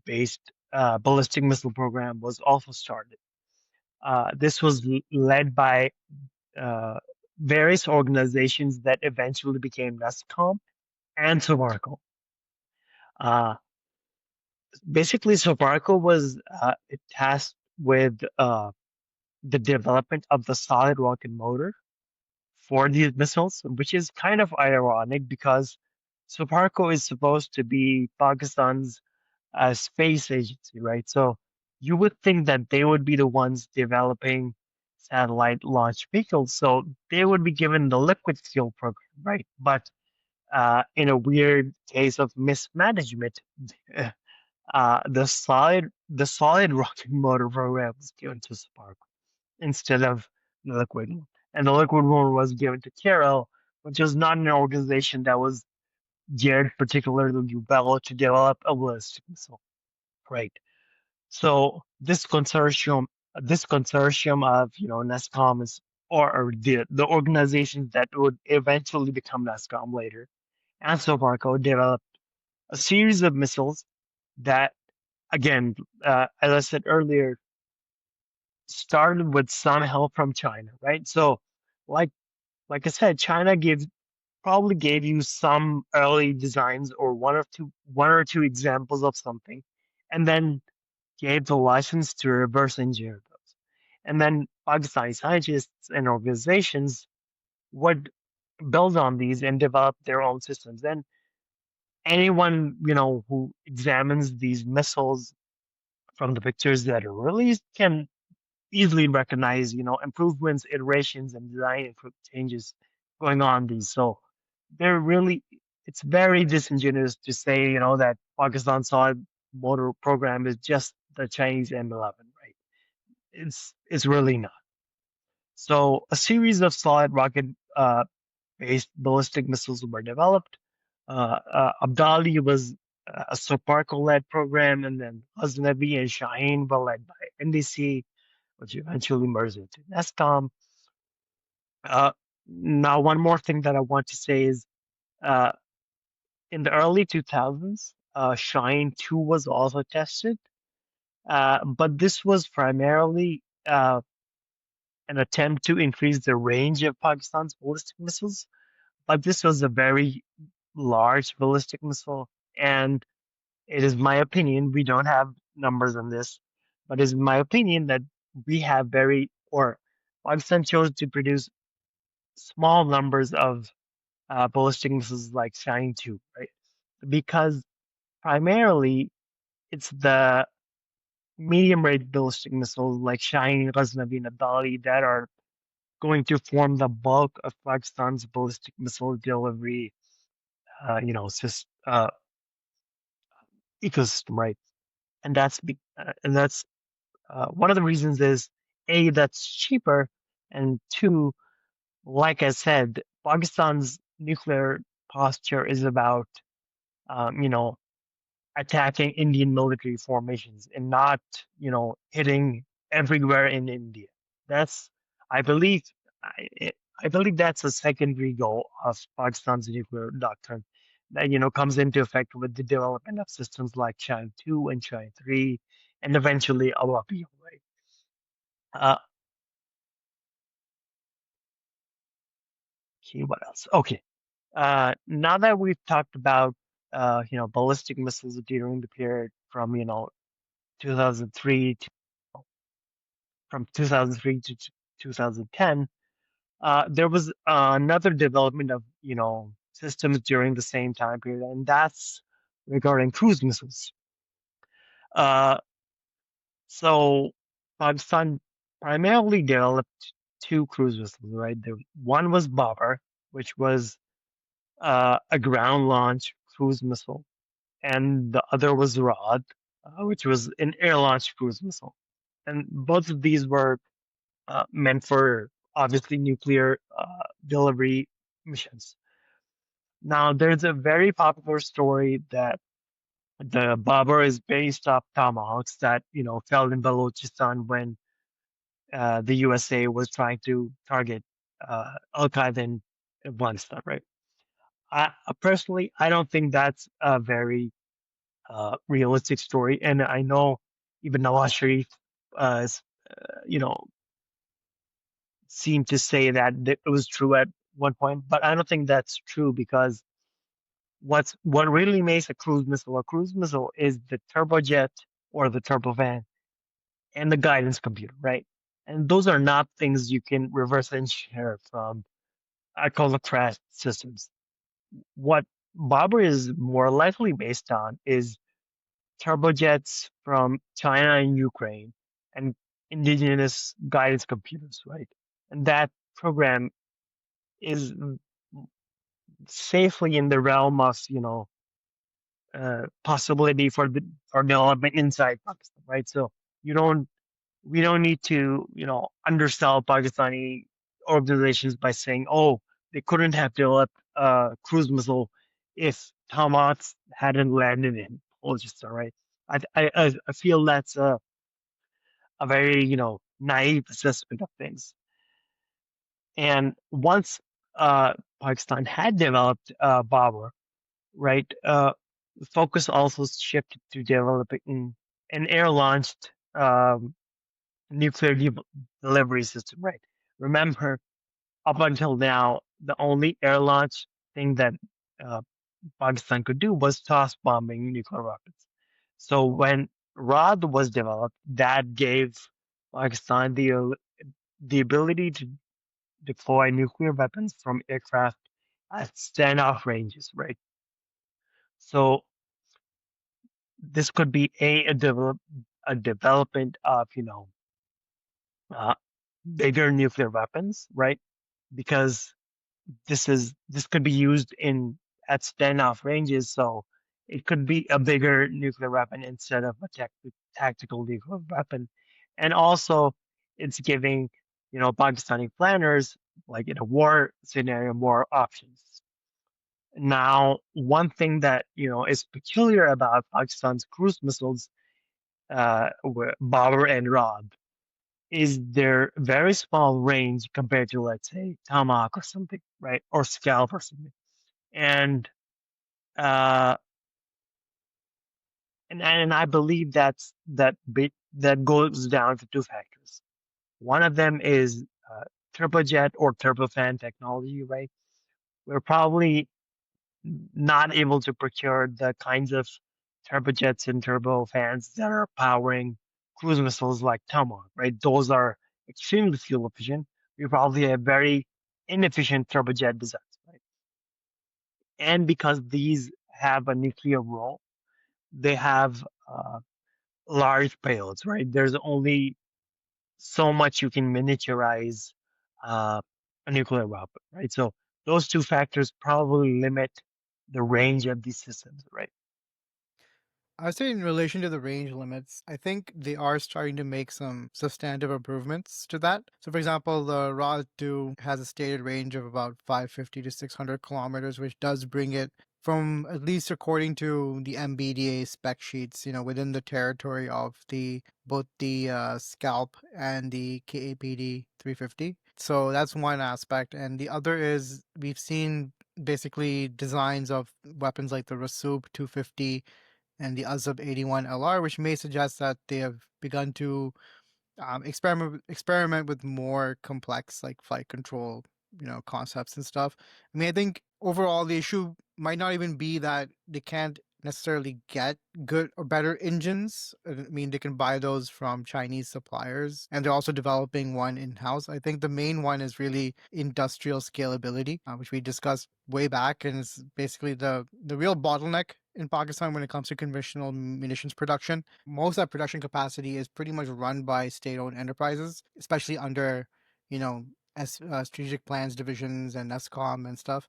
based ballistic missile program was also started. This was led by uh, various organizations that eventually became NESCOM and Sovarco. Uh, Basically, Sovarco was tasked with the development of the solid rocket motor for these missiles, which is kind of ironic because Sovarco is supposed to be Pakistan's space agency, right? So you would think that they would be the ones developing satellite launch vehicles, so they would be given the liquid fuel program, right? But in a weird case of mismanagement, the solid rocket motor program was given to Spark instead of the liquid one. And the liquid one was given to Carol, which was not an organization that was geared particularly well to develop a ballistic missile, right? So this consortium of NESCOM or the organizations that would eventually become NESCOM later, and Sovarco developed a series of missiles that, again, as I said earlier, started with some help from China, right? So, like like I said, China probably gave you some early designs or one or two examples of something, and then gave the license to reverse engineer those. And then Pakistani scientists and organizations would build on these and develop their own systems. And anyone, who examines these missiles from the pictures that are released can easily recognize, improvements, iterations, and design changes going on these. So they're really, it's very disingenuous to say, that Pakistan solid motor program is just the Chinese M11, right? It's really not. So a series of solid rocket based ballistic missiles were developed. Abdali was a Soparco led program, and then Ghaznavi and Shaheen were led by NDC, which eventually merged into NESCOM. Uh, Now, one more thing that I want to say is uh, in the early 2000s, Shaheen 2 was also tested, but this was primarily an attempt to increase the range of Pakistan's ballistic missiles. But this was a very large ballistic missile, and it is my opinion, we don't have numbers on this, but it is my opinion that we have Pakistan chose to produce small numbers of ballistic missiles like Shine 2, right? Because primarily it's the medium range ballistic missiles like Shine, Ghaznavi, and Adali that are going to form the bulk of Pakistan's ballistic missile delivery, ecosystem, right? And that's one of the reasons is A, that's cheaper, and two, like I said, Pakistan's nuclear posture is about, um, you know, attacking Indian military formations and not, hitting everywhere in India. That's, I believe, I, I believe that's a secondary goal of Pakistan's nuclear doctrine that, comes into effect with the development of systems like China 2 and China 3, and eventually Awapi, right? Uh, okay, what else? Okay. Now that we've talked about, ballistic missiles during the period from, 2003 to from 2003 to 2010, there was another development of systems during the same time period, and that's regarding cruise missiles. Uh, so Pakistan primarily developed two cruise missiles, right? One was Babur, which was a ground launch cruise missile, and the other was Rod, which was an air launched cruise missile. And both of these were meant for obviously nuclear delivery missions. Now, there's a very popular story that the Babur is based off tomahawks that fell in Balochistan when the USA was trying to target Al Qaeda in Afghanistan, right? Personally, I don't think that's a very realistic story, and I know even Nawaz Sharif, is, you know, seemed to say that it was true at one point, but I don't think that's true because what really makes a cruise missile is the turbojet or the turbofan and the guidance computer, right? And those are not things you can reverse engineer from I call the crash systems. What Bobber is more likely based on is turbojets from China and Ukraine and indigenous guidance computers, right? And that program is safely in the realm of, possibility for development inside Pakistan, right? So you don't we don't need to, undersell Pakistani organizations by saying, oh, they couldn't have developed a cruise missile if Hamas hadn't landed in Balochistan, right? I feel that's a very, naive assessment of things. And once Pakistan had developed Babur, right, the focus also shifted to developing an air-launched nuclear delivery system, right? Remember, up until now, the only air launch thing that uh, Pakistan could do was toss bombing nuclear weapons. So when RAD was developed, that gave Pakistan the ability to deploy nuclear weapons from aircraft at standoff ranges, right? So this could be a development of uh, bigger nuclear weapons, right? Because this could be used in at standoff ranges, so it could be a bigger nuclear weapon instead of a tactical nuclear weapon. And also, it's giving Pakistani planners, like in a war scenario, more options. Now, one thing that is peculiar about Pakistan's cruise missiles, Babur and Rod, is their very small range compared to, let's say, Tomahawk or something, right? Or Scalp or something. And uh and I believe that goes down to two factors. One of them is turbojet or turbofan technology, right? We're probably not able to procure the kinds of turbojets and turbofans that are powering cruise missiles like Tomahawk, right? Those are extremely fuel efficient. We probably have very inefficient turbojet designs, right? And because these have a nuclear role, they have large payloads, right? There's only so much you can miniaturize uh, a nuclear weapon, right? So those two factors probably limit the range of these systems, right? I would say in relation to the range limits, I think they are starting to make some substantive improvements to that. So, for example, the Raw 2 has a stated range of about 550 to 600 kilometers, which does bring it from, at least according to the MBDA spec sheets, within the territory of the both the Scalp and the KAPD 350. So that's one aspect. And the other is we've seen basically designs of weapons like the Rasoop 250 and the SE01E04, which may suggest that they have begun to experiment with more complex like flight control, concepts and stuff. I mean, I think overall the issue might not even be that they can't necessarily get good or better engines. I mean, they can buy those from Chinese suppliers, and they're also developing one in house. I think the main one is really industrial scalability, which we discussed way back, and it's basically the real bottleneck in Pakistan when it comes to conventional munitions production. Most of that production capacity is pretty much run by state-owned enterprises, especially under, you know, strategic plans divisions and ESCOM and stuff,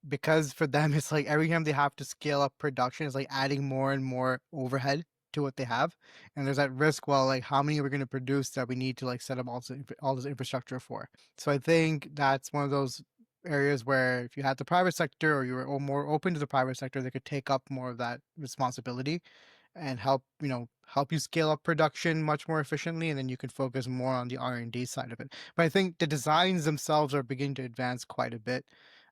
because for them it's like every time they have to scale up production, it's like adding more and more overhead to what they have, and there's that risk. Well, like how many are we going to produce that we need to like set up all this infrastructure for? So I think that's one of those areas where if you had the private sector or you were more open to the private sector, they could take up more of that responsibility and help you scale up production much more efficiently, and then you can focus more on the R&D side of it. But I think the designs themselves are beginning to advance quite a bit.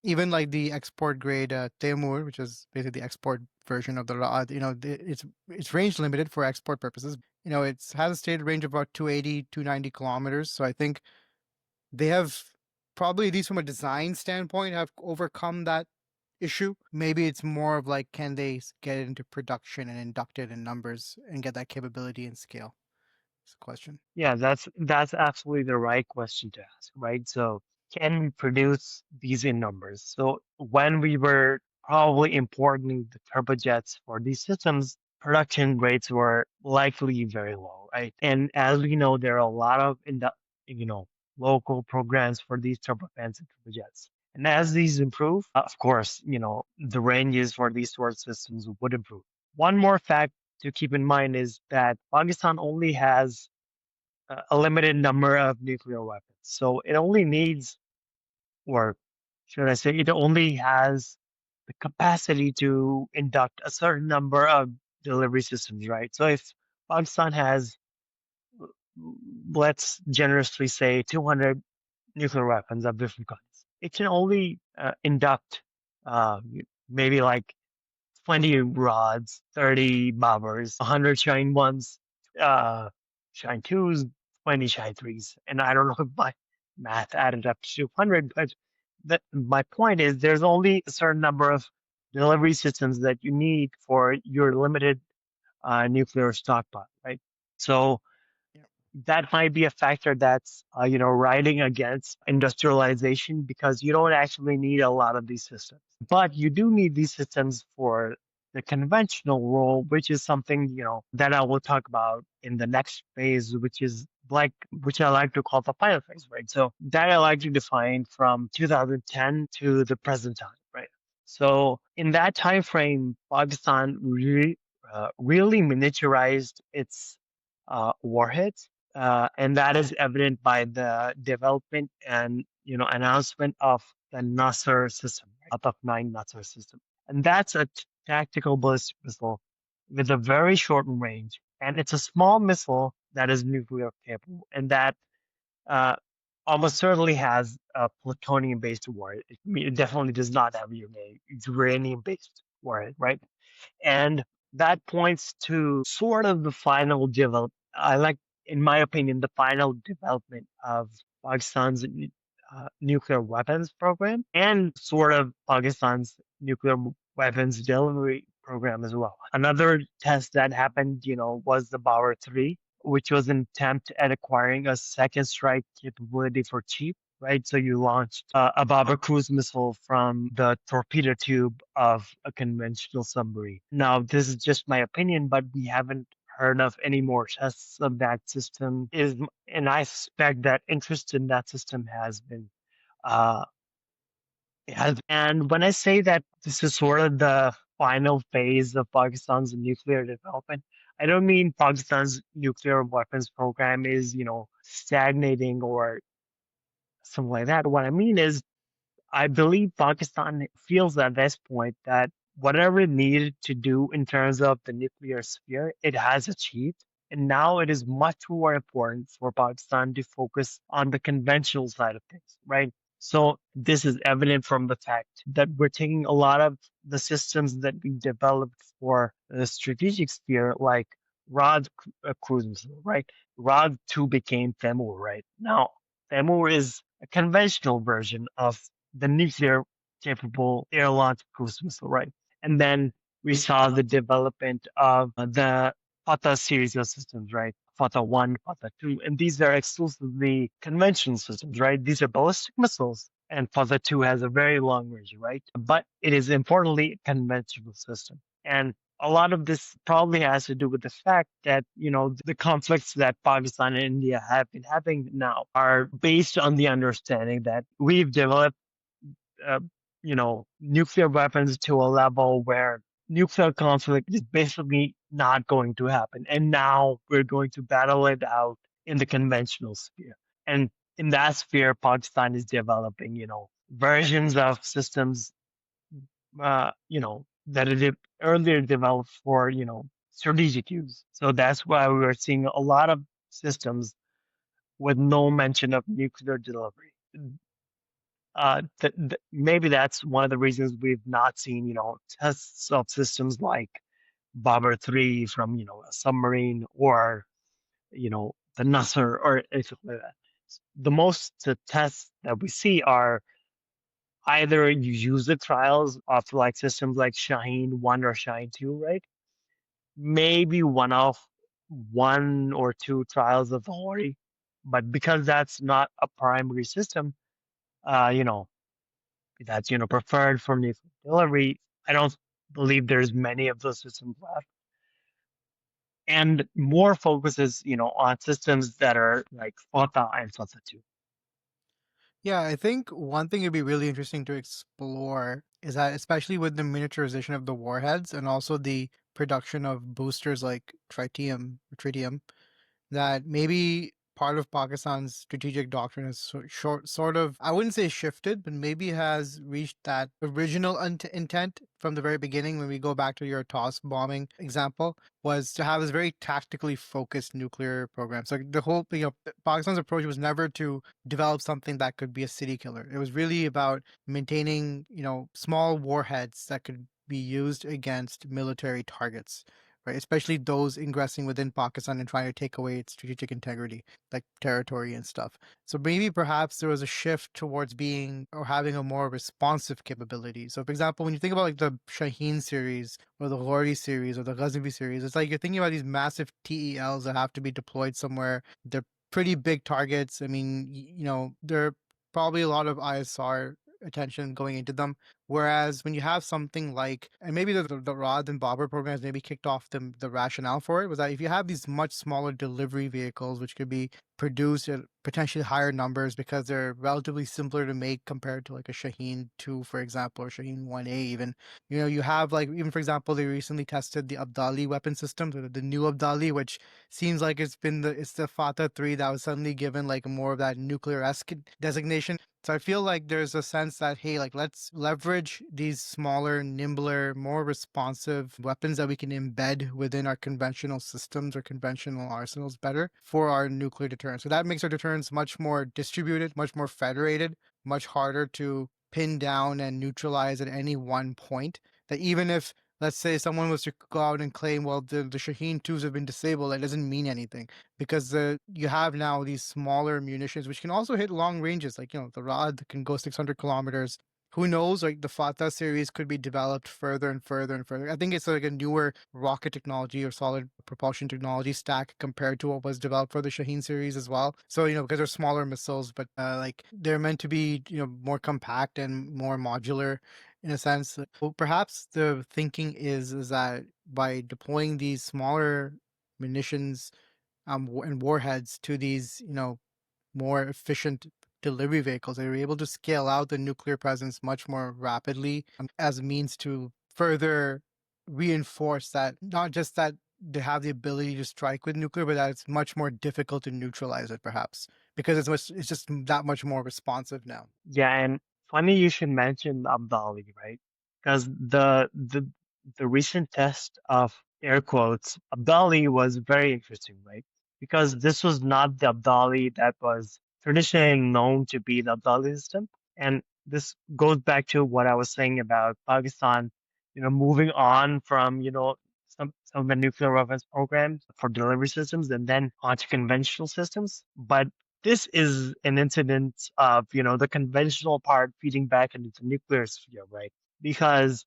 Even like the export grade Temur, which is basically the export version of the Raad, it's range limited for export purposes. It's has a stated range of about 280, 290 kilometers. So I think they have probably, at least from a design standpoint, have overcome that issue. Maybe it's more of like, can they get it into production and induct it in numbers and get that capability and scale? It's a question. Yeah, that's absolutely the right question to ask, right? So, can we produce these in numbers? So, when we were probably importing the turbojets for these systems, production rates were likely very low, right? And as we know, there are a lot of you know local programs for these turbofans and turbojets. And as these improve, of course, the ranges for these sort of systems would improve. One more fact to keep in mind is that Pakistan only has a limited number of nuclear weapons. So it only needs, or should I say, it only has the capacity to induct a certain number of delivery systems, right? So if Pakistan has, let's generously say, 200 nuclear weapons of different kinds, it can only induct uh, maybe like 20 rods, 30 bobbers, 100 shine ones, uh, shine twos, 20 shine threes. And I don't know if my math added up to 200, but my point is there's only a certain number of delivery systems that you need for your limited nuclear stockpile, right? So Yeah. that might be a factor that's riding against industrialization because you don't actually need a lot of these systems, but you do need these systems for the conventional role, which is something that I will talk about in the next phase, which I like to call the pilot phase, right? So that I like to define from 2010 to the present time, right? So in that time frame, Pakistan really miniaturized its warheads, and that is evident by the development and announcement of the Nasser system, right? Out of nine Nasser system, and that's a tactical ballistic missile with a very short range, and it's a small missile that is nuclear capable, and that uh, almost certainly has a plutonium based warhead. It definitely does not have uranium based warhead, right? And that points to sort of the final develop. I like, in my opinion, the final development of Pakistan's nuclear weapons program and sort of Pakistan's nuclear weapons delivery program as well. Another test that happened, was the Bauer 3, which was an attempt at acquiring a second strike capability for cheap, right? So you launched a Baba cruise missile from the torpedo tube of a conventional submarine. Now, this is just my opinion, but we haven't heard of any more tests of that system. And I suspect that interest in that system uh, and when I say that this is sort of the final phase of Pakistan's nuclear development, I don't mean Pakistan's nuclear weapons program is, stagnating or something like that. What I mean is I believe Pakistan feels at this point that whatever it needed to do in terms of the nuclear sphere, it has achieved. And now it is much more important for Pakistan to focus on the conventional side of things, right? So this is evident from the fact that we're taking a lot of the systems that we developed for the strategic sphere, like cruise missile, right? Rod 2 became Temur, right? Now, Temur is a conventional version of the nuclear capable air launched cruise missile, right? And then we saw the development of the Fatah series of systems, right? Fatah 1, Fatah 2, and these are exclusively conventional systems, right? These are ballistic missiles, and Fatah 2 has a very long range, right? But it is importantly a conventional system. And a lot of this probably has to do with the fact that, the conflicts that Pakistan and India have been having now are based on the understanding that we've developed uh, nuclear weapons to a level where nuclear conflict is basically not going to happen. And now we're going to battle it out in the conventional sphere. And in that sphere, Pakistan is developing, versions of systems, that it earlier developed for, strategic use. So that's why we are seeing a lot of systems with no mention of nuclear delivery. Maybe that's one of the reasons we've not seen, tests of systems like Bomber 3 from, a submarine or, the Nasser or anything like that. The most tests that we see are either you use the trials of like systems like Shaheen 1 or Shaheen 2, right? Maybe one or two trials of the Hori. But because that's not a primary system, uh, you know, that's preferred for nuclear delivery. I don't believe there's many of those systems left, and more focuses on systems that are like Fata and Fata 2. Yeah, I think one thing it'd be really interesting to explore is that, especially with the miniaturization of the warheads and also the production of boosters like tritium, that maybe part of Pakistan's strategic doctrine is sort of, I wouldn't say shifted, but maybe has reached that original intent from the very beginning. When we go back to your toss bombing example, was to have this very tactically focused nuclear program. So the whole, Pakistan's approach was never to develop something that could be a city killer. It was really about maintaining, small warheads that could be used against military targets, right? Especially those ingressing within Pakistan and trying to take away its strategic integrity, like territory and stuff. So maybe perhaps there was a shift towards being or having a more responsive capability. So, for example, when you think about like the Shaheen series or the Hori series or the Ghaznavi series, it's like you're thinking about these massive TELs that have to be deployed somewhere. They're pretty big targets. I mean, there are probably a lot of ISR attention going into them. Whereas when you have something like, and maybe the Rod and Bobber programs maybe kicked off the rationale for it, was that if you have these much smaller delivery vehicles, which could be produced at potentially higher numbers because they're relatively simpler to make compared to like a Shaheen 2, for example, or Shaheen 1A even. You have like, even for example, they recently tested the Abdali weapon system, the new Abdali, which seems like it's the Fatah 3 that was suddenly given like more of that nuclear-esque designation. So I feel like there's a sense that, hey, like let's leverage these smaller, nimbler, more responsive weapons that we can embed within our conventional systems or conventional arsenals better for our nuclear deterrence. So that makes our deterrence much more distributed, much more federated, much harder to pin down and neutralize at any one point. That even if, let's say, someone was to go out and claim, well, the Shaheen 2s have been disabled, that doesn't mean anything because you have now these smaller munitions which can also hit long ranges, like the Rod can go 600 kilometers. Who knows, like the Fatah series could be developed further and further and further. I think it's like a newer rocket technology or solid propulsion technology stack compared to what was developed for the Shaheen series as well. So because they're smaller missiles, but like they're meant to be more compact and more modular in a sense. Well, perhaps the thinking is that by deploying these smaller munitions and warheads to these, more efficient delivery vehicles, they were able to scale out the nuclear presence much more rapidly, as a means to further reinforce that, not just that they have the ability to strike with nuclear, but that it's much more difficult to neutralize it, perhaps, because it's just that much more responsive now. Yeah, and funny you should mention Abdali, right? Because the recent test of air quotes Abdali was very interesting, right? Because this was not the Abdali that was traditionally known to be the Abdali system, and this goes back to what I was saying about Pakistan, moving on from some of the nuclear weapons programs for delivery systems and then onto conventional systems, but this is an incident of, the conventional part feeding back into the nuclear sphere, right? Because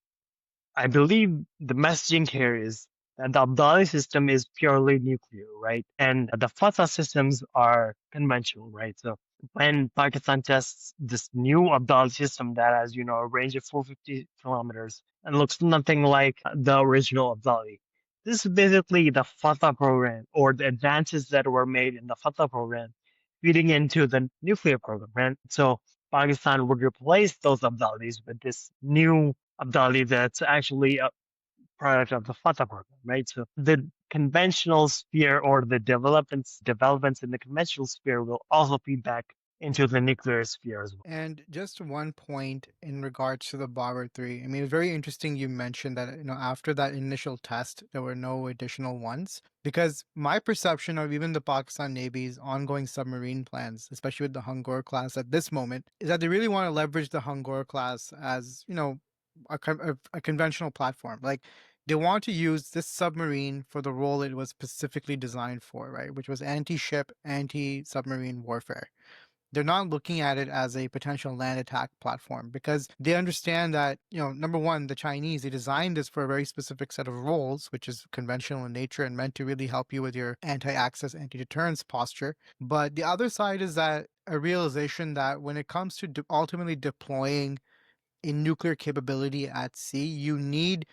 I believe the messaging here is that the Abdali system is purely nuclear, right? And the Fatah systems are conventional, right? So when Pakistan tests this new Abdali system that has, a range of 450 kilometers and looks nothing like the original Abdali, this is basically the Fatah program or the advances that were made in the Fatah program feeding into the nuclear program, right? So Pakistan would replace those Abdalis with this new Abdali that's actually a product of the Fatah program, right? So the conventional sphere or the developments in the conventional sphere will also feed back into the nuclear sphere as well. And just one point in regards to the Bobber 3. I mean, it's very interesting you mentioned that, after that initial test, there were no additional ones. Because my perception of even the Pakistan Navy's ongoing submarine plans, especially with the Hungor class at this moment, is that they really want to leverage the Hungor class as, a conventional platform. Like, they want to use this submarine for the role it was specifically designed for, right? Which was anti-ship, anti-submarine warfare. They're not looking at it as a potential land attack platform because they understand that, number one, the Chinese, they designed this for a very specific set of roles, which is conventional in nature and meant to really help you with your anti-access, anti-deterrence posture. But the other side is that a realization that when it comes to ultimately deploying a nuclear capability at sea, you need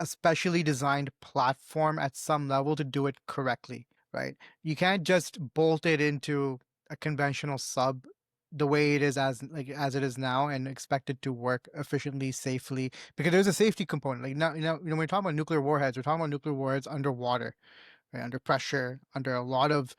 a specially designed platform at some level to do it correctly, right? You can't just bolt it into a conventional sub the way it is as it is now and expect it to work efficiently, safely, because there's a safety component. Like now, when we're talking about nuclear warheads, we're talking about nuclear warheads underwater, right, under pressure, under a lot of,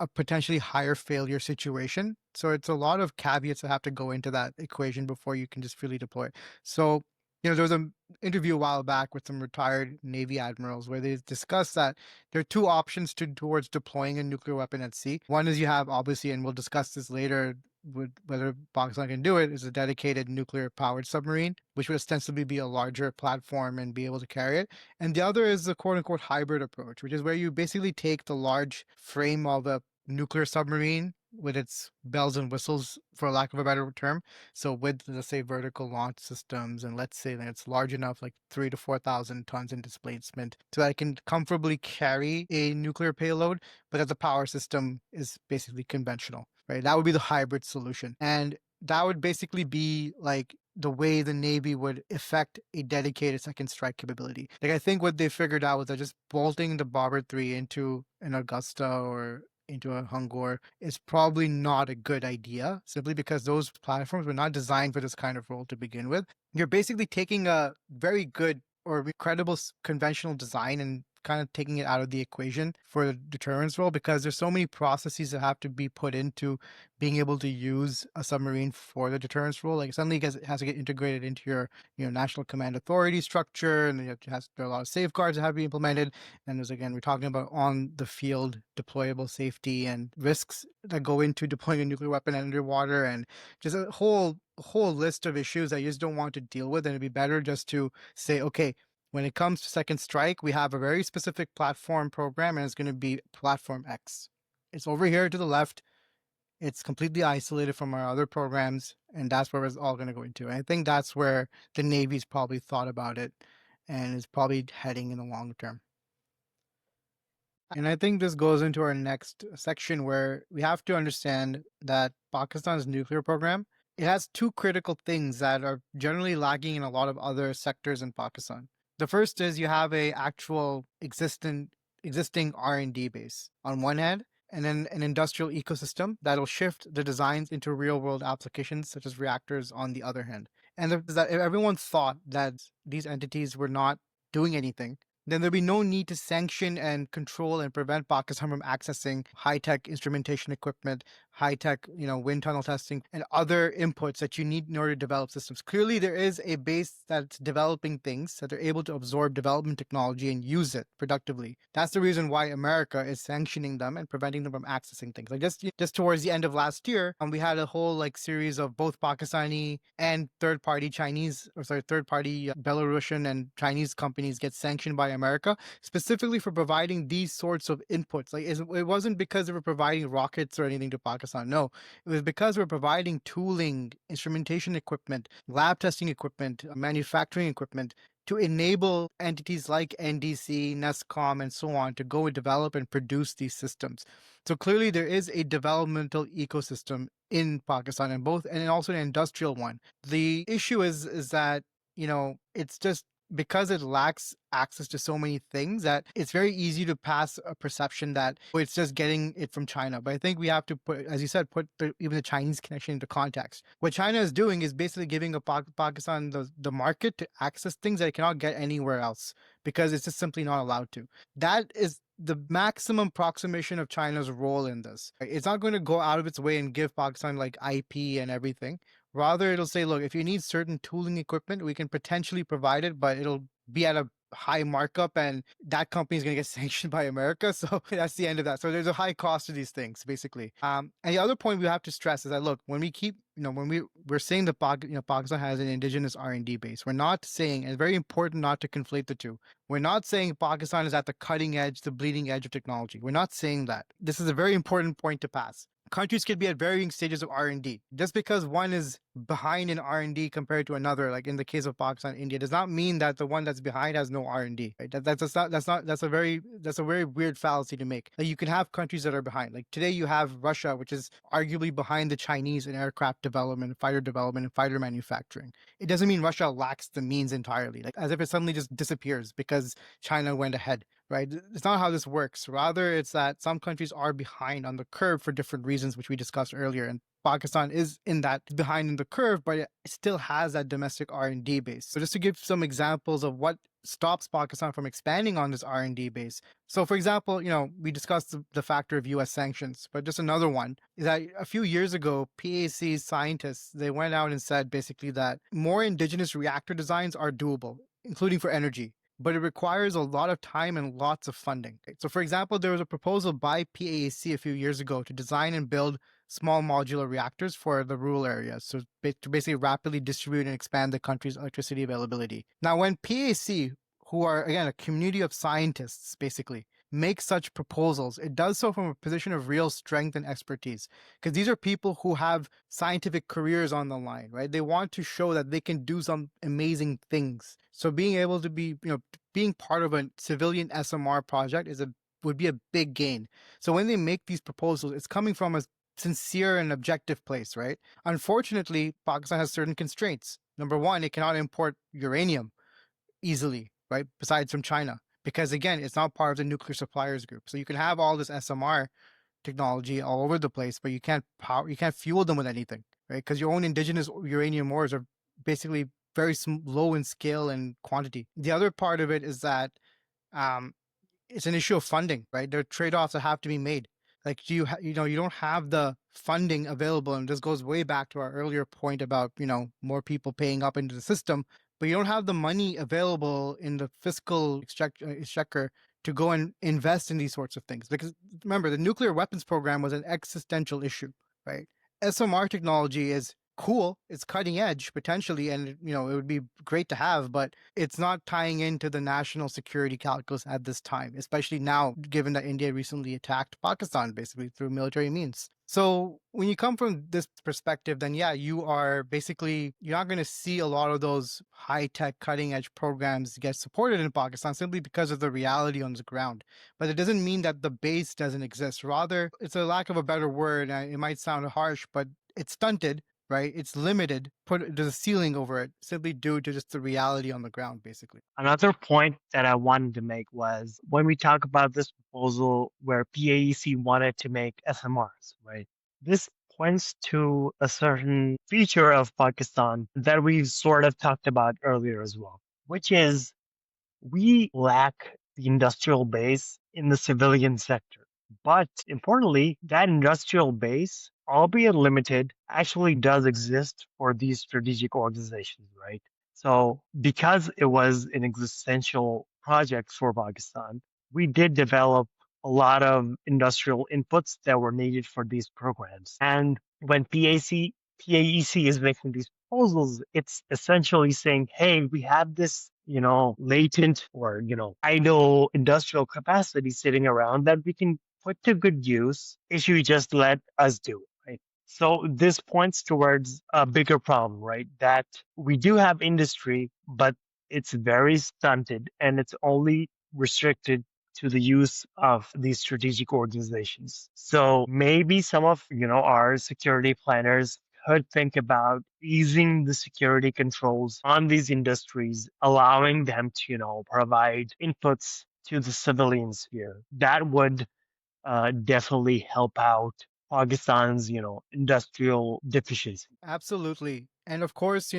a potentially higher failure situation. So it's a lot of caveats that have to go into that equation before you can just freely deploy it. So, there was an interview a while back with some retired Navy admirals where they discussed that there are two options towards deploying a nuclear weapon at sea. One is you have, obviously, and we'll discuss this later, with whether Pakistan can do it, is a dedicated nuclear powered submarine, which would ostensibly be a larger platform and be able to carry it. And the other is the quote unquote hybrid approach, which is where you basically take the large frame of a nuclear submarine with its bells and whistles, for lack of a better term. So with, let's say, vertical launch systems, and let's say that it's large enough, like 3 to 4,000 tons in displacement, so that it can comfortably carry a nuclear payload, but that the power system is basically conventional, right? That would be the hybrid solution. And that would basically be like the way the Navy would effect a dedicated second strike capability. Like, I think what they figured out was that just bolting the Bobber 3 into an Augusta or into a Hungor is probably not a good idea, simply because those platforms were not designed for this kind of role to begin with. You're basically taking a very good or credible conventional design and kind of taking it out of the equation for the deterrence role, because there's so many processes that have to be put into being able to use a submarine for the deterrence role. Like, suddenly it has to get integrated into your national command authority structure, and there are a lot of safeguards that have to be implemented. And there's, again, we're talking about on the field deployable safety and risks that go into deploying a nuclear weapon underwater, and just a whole list of issues that you just don't want to deal with. And it'd be better just to say, okay, when it comes to second strike, we have a very specific platform program, and it's going to be platform X. It's over here to the left. It's completely isolated from our other programs, and that's where it's all going to go into. And I think that's where the Navy's probably thought about it and is probably heading in the long term. And I think this goes into our next section, where we have to understand that Pakistan's nuclear program, it has two critical things that are generally lacking in a lot of other sectors in Pakistan. The first is you have a actual existing R&D base on one hand, and then an industrial ecosystem that'll shift the designs into real world applications such as reactors on the other hand. And that if everyone thought that these entities were not doing anything, then there'd be no need to sanction and control and prevent Pakistan from accessing high-tech instrumentation equipment, high-tech, wind tunnel testing, and other inputs that you need in order to develop systems. Clearly, there is a base that's developing things that they're able to absorb development technology and use it productively. That's the reason why America is sanctioning them and preventing them from accessing things. Like, just towards the end of last year, we had a whole series of both Pakistani and third-party Belarusian and Chinese companies get sanctioned by America, specifically for providing these sorts of inputs. Like, it wasn't because they were providing rockets or anything to Pakistan. No, it was because we're providing tooling, instrumentation equipment, lab testing equipment, manufacturing equipment to enable entities like NDC, NESCOM, and so on to go and develop and produce these systems. So clearly, there is a developmental ecosystem in Pakistan, and both, and also an industrial one. The issue is that it's just because it lacks access to so many things that it's very easy to pass a perception that it's just getting it from China. But I think we have to put, as you said, put even the Chinese connection into context. What China is doing is basically giving Pakistan the market to access things that it cannot get anywhere else because it's just simply not allowed to. That is the maximum approximation of China's role in this. It's not going to go out of its way and give Pakistan like IP and everything. Rather, it'll say, look, if you need certain tooling equipment, we can potentially provide it, but it'll be at a high markup and that company is going to get sanctioned by America. So that's the end of that. So there's a high cost to these things, basically. And the other point we have to stress is that, look, when we keep, when we're saying that Pakistan has an indigenous R&D base, we're not saying, and it's very important not to conflate the two. We're not saying Pakistan is at the cutting edge, the bleeding edge of technology. We're not saying that. This is a very important point to pass. Countries can be at varying stages of R&D. Just because one is behind in R&D compared to another, like in the case of Pakistan, India, does not mean that the one that's behind has no R&D. Right? That's a very weird fallacy to make. Like you can have countries that are behind. Like today you have Russia, which is arguably behind the Chinese in aircraft development, and fighter manufacturing. It doesn't mean Russia lacks the means entirely, like as if it suddenly just disappears because China went ahead. Right? It's not how this works. Rather, it's that some countries are behind on the curve for different reasons, which we discussed earlier. And Pakistan is in that behind in the curve, but it still has that domestic R&D base. So just to give some examples of what stops Pakistan from expanding on this R&D base. So for example, we discussed the factor of US sanctions, but just another one is that a few years ago, PAC scientists, they went out and said basically that more indigenous reactor designs are doable, including for energy, but it requires a lot of time and lots of funding. So for example, there was a proposal by PAC a few years ago to design and build small modular reactors for the rural areas, so to basically rapidly distribute and expand the country's electricity availability. Now, when PAC, who are, again, a community of scientists, basically, make such proposals, it does so from a position of real strength and expertise, because these are people who have scientific careers on the line, right? They want to show that they can do some amazing things. So being able to be, being part of a civilian SMR project would be a big gain. So when they make these proposals, it's coming from a sincere and objective place, right? Unfortunately, Pakistan has certain constraints. Number one, it cannot import uranium easily, right? Besides from China, because again, it's not part of the nuclear suppliers group. So you can have all this SMR technology all over the place, but you can't fuel them with anything, right? Because your own indigenous uranium ores are basically very low in scale and quantity. The other part of it is that um, it's an issue of funding, right? There are trade-offs that have to be made. Like, do you don't have the funding available, and this goes way back to our earlier point about more people paying up into the system, but you don't have the money available in the fiscal exchequer to go and invest in these sorts of things. Because remember, the nuclear weapons program was an existential issue, right? SMR technology is cool, it's cutting edge potentially, and it would be great to have, but it's not tying into the national security calculus at this time, especially now given that India recently attacked Pakistan basically through military means. So when you come from this perspective, then yeah, you're not going to see a lot of those high-tech cutting edge programs get supported in Pakistan simply because of the reality on the ground. But it doesn't mean that the base doesn't exist. Rather, it's a lack of a better word, and it might sound harsh, but it's stunted, right? It's limited. There's a ceiling over it simply due to just the reality on the ground, basically. Another point that I wanted to make was when we talk about this proposal where PAEC wanted to make SMRs, right? This points to a certain feature of Pakistan that we've sort of talked about earlier as well, which is we lack the industrial base in the civilian sector. But importantly, that industrial base, albeit limited, actually does exist for these strategic organizations, right? So because it was an existential project for Pakistan, we did develop a lot of industrial inputs that were needed for these programs. And when PAEC is making these proposals, it's essentially saying, hey, we have this, latent or, idle industrial capacity sitting around that we can put to good use if you just let us do it, right? So this points towards a bigger problem, right? That we do have industry, but it's very stunted and it's only restricted to the use of these strategic organizations. So maybe some of, our security planners could think about easing the security controls on these industries, allowing them to, provide inputs to the civilian sphere. That would definitely help out Pakistan's, industrial deficiency. Absolutely. And of course,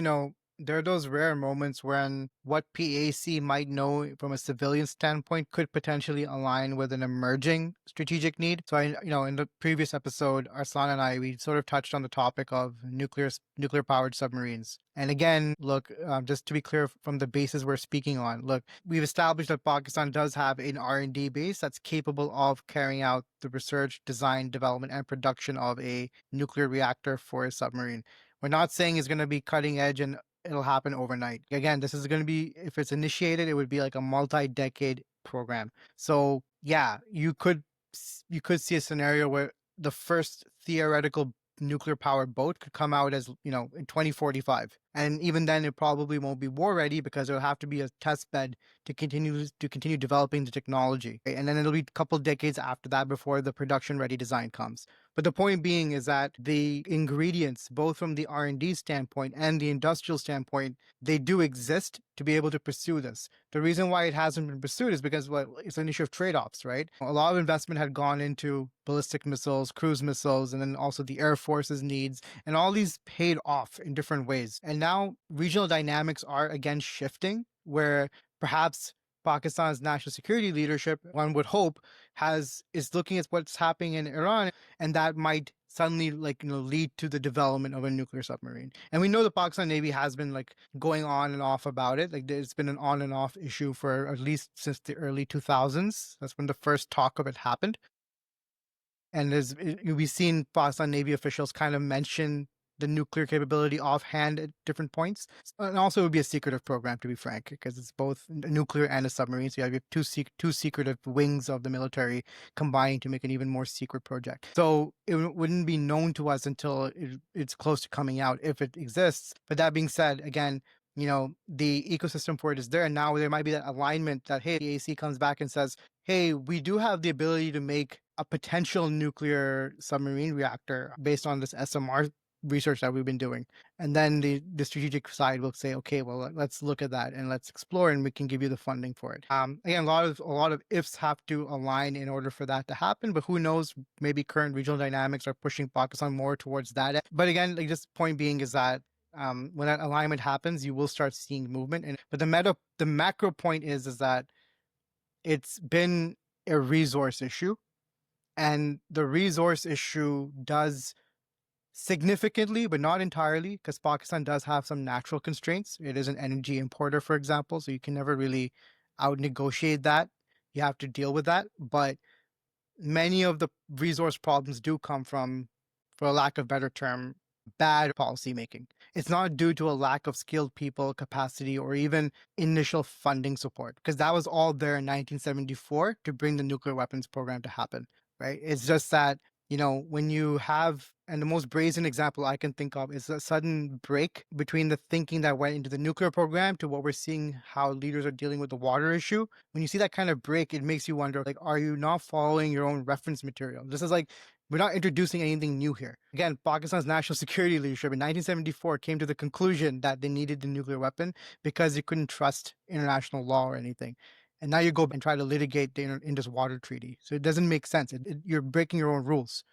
there are those rare moments when what PAC might know from a civilian standpoint could potentially align with an emerging strategic need. So in the previous episode, Arslan and I, we sort of touched on the topic of nuclear powered submarines. And again, look, just to be clear from the bases we're speaking on, look, we've established that Pakistan does have an R&D base that's capable of carrying out the research, design, development, and production of a nuclear reactor for a submarine. We're not saying it's going to be cutting edge and it'll happen overnight. Again, this is going to be, if it's initiated, it would be like a multi-decade program. So yeah, you could see a scenario where the first theoretical nuclear powered boat could come out as in 2045, and even then it probably won't be war ready because it'll have to be a test bed to continue developing the technology, and then it'll be a couple decades after that before the production ready design comes. But the point being is that the ingredients, both from the R&D standpoint and the industrial standpoint, they do exist to be able to pursue this. The reason why it hasn't been pursued is because, well, it's an issue of trade-offs, right? A lot of investment had gone into ballistic missiles, cruise missiles, and then also the Air Force's needs, and all these paid off in different ways. And now regional dynamics are again shifting, where perhaps Pakistan's national security leadership, one would hope, is looking at what's happening in Iran, and that might suddenly lead to the development of a nuclear submarine. And we know the Pakistan Navy has been going on and off about it. Like there's been an on and off issue for at least since the early 2000s. That's when the first talk of it happened. And we've seen Pakistan Navy officials kind of mention the nuclear capability offhand at different points. And also, it would be a secretive program, to be frank, because it's both a nuclear and a submarine. So you have two secretive wings of the military combining to make an even more secret project. So it wouldn't be known to us until it's close to coming out, if it exists. But that being said, again, the ecosystem for it is there. And now there might be that alignment that, hey, the AC comes back and says, hey, we do have the ability to make a potential nuclear submarine reactor based on this SMR research that we've been doing. And then the strategic side will say, okay, well, let's look at that and let's explore, and we can give you the funding for it. Again, a lot of ifs have to align in order for that to happen, but who knows, maybe current regional dynamics are pushing Pakistan more towards that. But again, just point being is that when that alignment happens, you will start seeing movement. But the macro point is that it's been a resource issue, and the resource issue does significantly, but not entirely, because Pakistan does have some natural constraints. It is an energy importer, for example, so you can never really out negotiate that. You have to deal with that. But many of the resource problems do come from, for a lack of better term, bad policy making. It's not due to a lack of skilled people, capacity, or even initial funding support, because that was all there in 1974 to bring the nuclear weapons program to happen, right? It's just that, when you have, and the most brazen example I can think of is a sudden break between the thinking that went into the nuclear program to what we're seeing how leaders are dealing with the water issue. When you see that kind of break, it makes you wonder, are you not following your own reference material? This is we're not introducing anything new here. Again, Pakistan's national security leadership in 1974 came to the conclusion that they needed the nuclear weapon because they couldn't trust international law or anything. And now you go and try to litigate the Indus Water Treaty. So it doesn't make sense. You're breaking your own rules,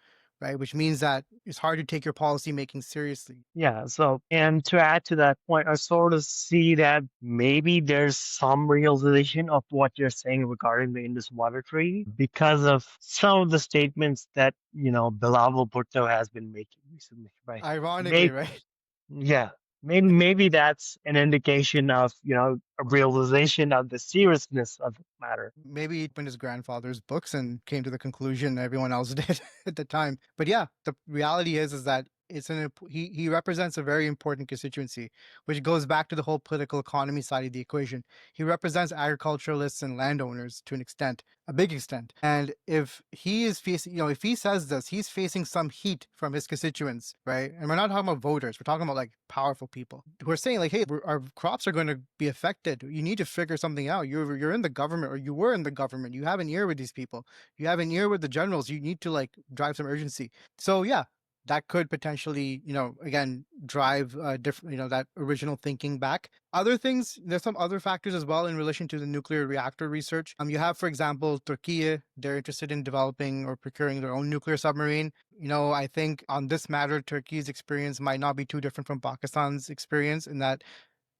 right? Which means that it's hard to take your policy making seriously. Yeah. So, and to add to that point, I sort of see that maybe there's some realization of what you're saying regarding the Indus Water Treaty because of some of the statements that, Bilal Bhutto has been making recently, right? Ironically, Maybe, right? yeah. Maybe that's an indication of, a realization of the seriousness of the matter. Maybe he opened his grandfather's books and came to the conclusion everyone else did at the time. But yeah, the reality is that he represents a very important constituency, which goes back to the whole political economy side of the equation. He represents agriculturalists and landowners to an extent, a big extent. And if he is facing, if he says this, he's facing some heat from his constituents, right? And we're not talking about voters, we're talking about like powerful people who are saying like, hey, our crops are going to be affected. You need to figure something out. You're in the government, or you were in the government. You have an ear with these people. You have an ear with the generals. You need to like drive some urgency. So yeah, that could potentially, again, drive different, that original thinking back. Other things, there's some other factors as well in relation to the nuclear reactor research. You have, for example, Turkey. They're interested in developing or procuring their own nuclear submarine. I think on this matter, Turkey's experience might not be too different from Pakistan's experience, in that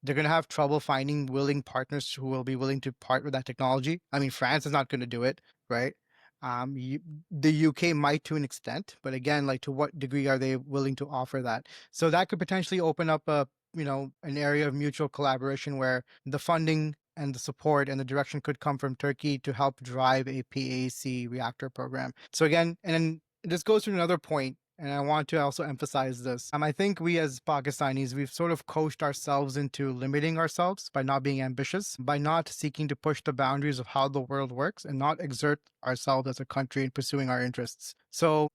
they're going to have trouble finding willing partners who will be willing to part with that technology. I mean, France is not going to do it, right? The UK might to an extent, but again, like to what degree are they willing to offer that? So that could potentially open up an area of mutual collaboration where the funding and the support and the direction could come from Turkey to help drive a PAC reactor program. So again, and then this goes to another point, and I want to also emphasize this. I think we as Pakistanis, we've sort of coached ourselves into limiting ourselves by not being ambitious, by not seeking to push the boundaries of how the world works, and not exert ourselves as a country in pursuing our interests. So,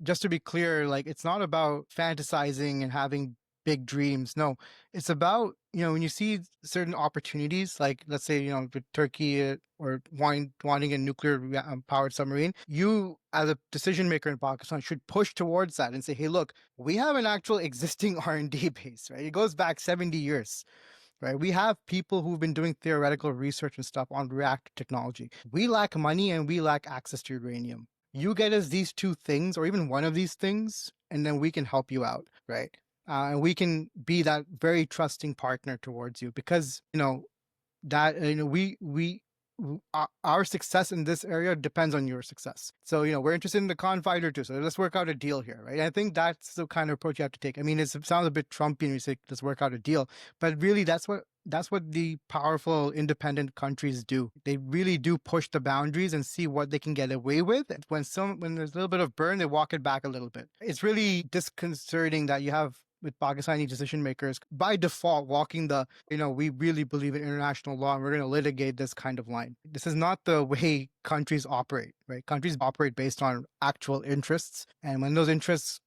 just to be clear, like it's not about fantasizing and having big dreams. No, it's about, when you see certain opportunities, like let's say, with Turkey or wanting a nuclear powered submarine, you as a decision maker in Pakistan should push towards that and say, hey, look, we have an actual existing R&D base, right? It goes back 70 years. Right? We have people who've been doing theoretical research and stuff on reactor technology. We lack money and we lack access to uranium. You get us these two things, or even one of these things, and then we can help you out, right? And we can be that very trusting partner towards you, because that our success in this area depends on your success. So we're interested in the confighter too, so let's work out a deal here, right? I think that's the kind of approach you have to take. I mean, it sounds a bit Trumpian when you say let's work out a deal, but really that's what the powerful independent countries do. They really do push the boundaries and see what they can get away with. When there's a little bit of burn, they walk it back a little bit. It's really disconcerting that you have, with Pakistani decision makers, by default walking the, we really believe in international law and we're going to litigate this kind of line. This is not the way countries operate, right? Countries operate based on actual interests. And when those interests,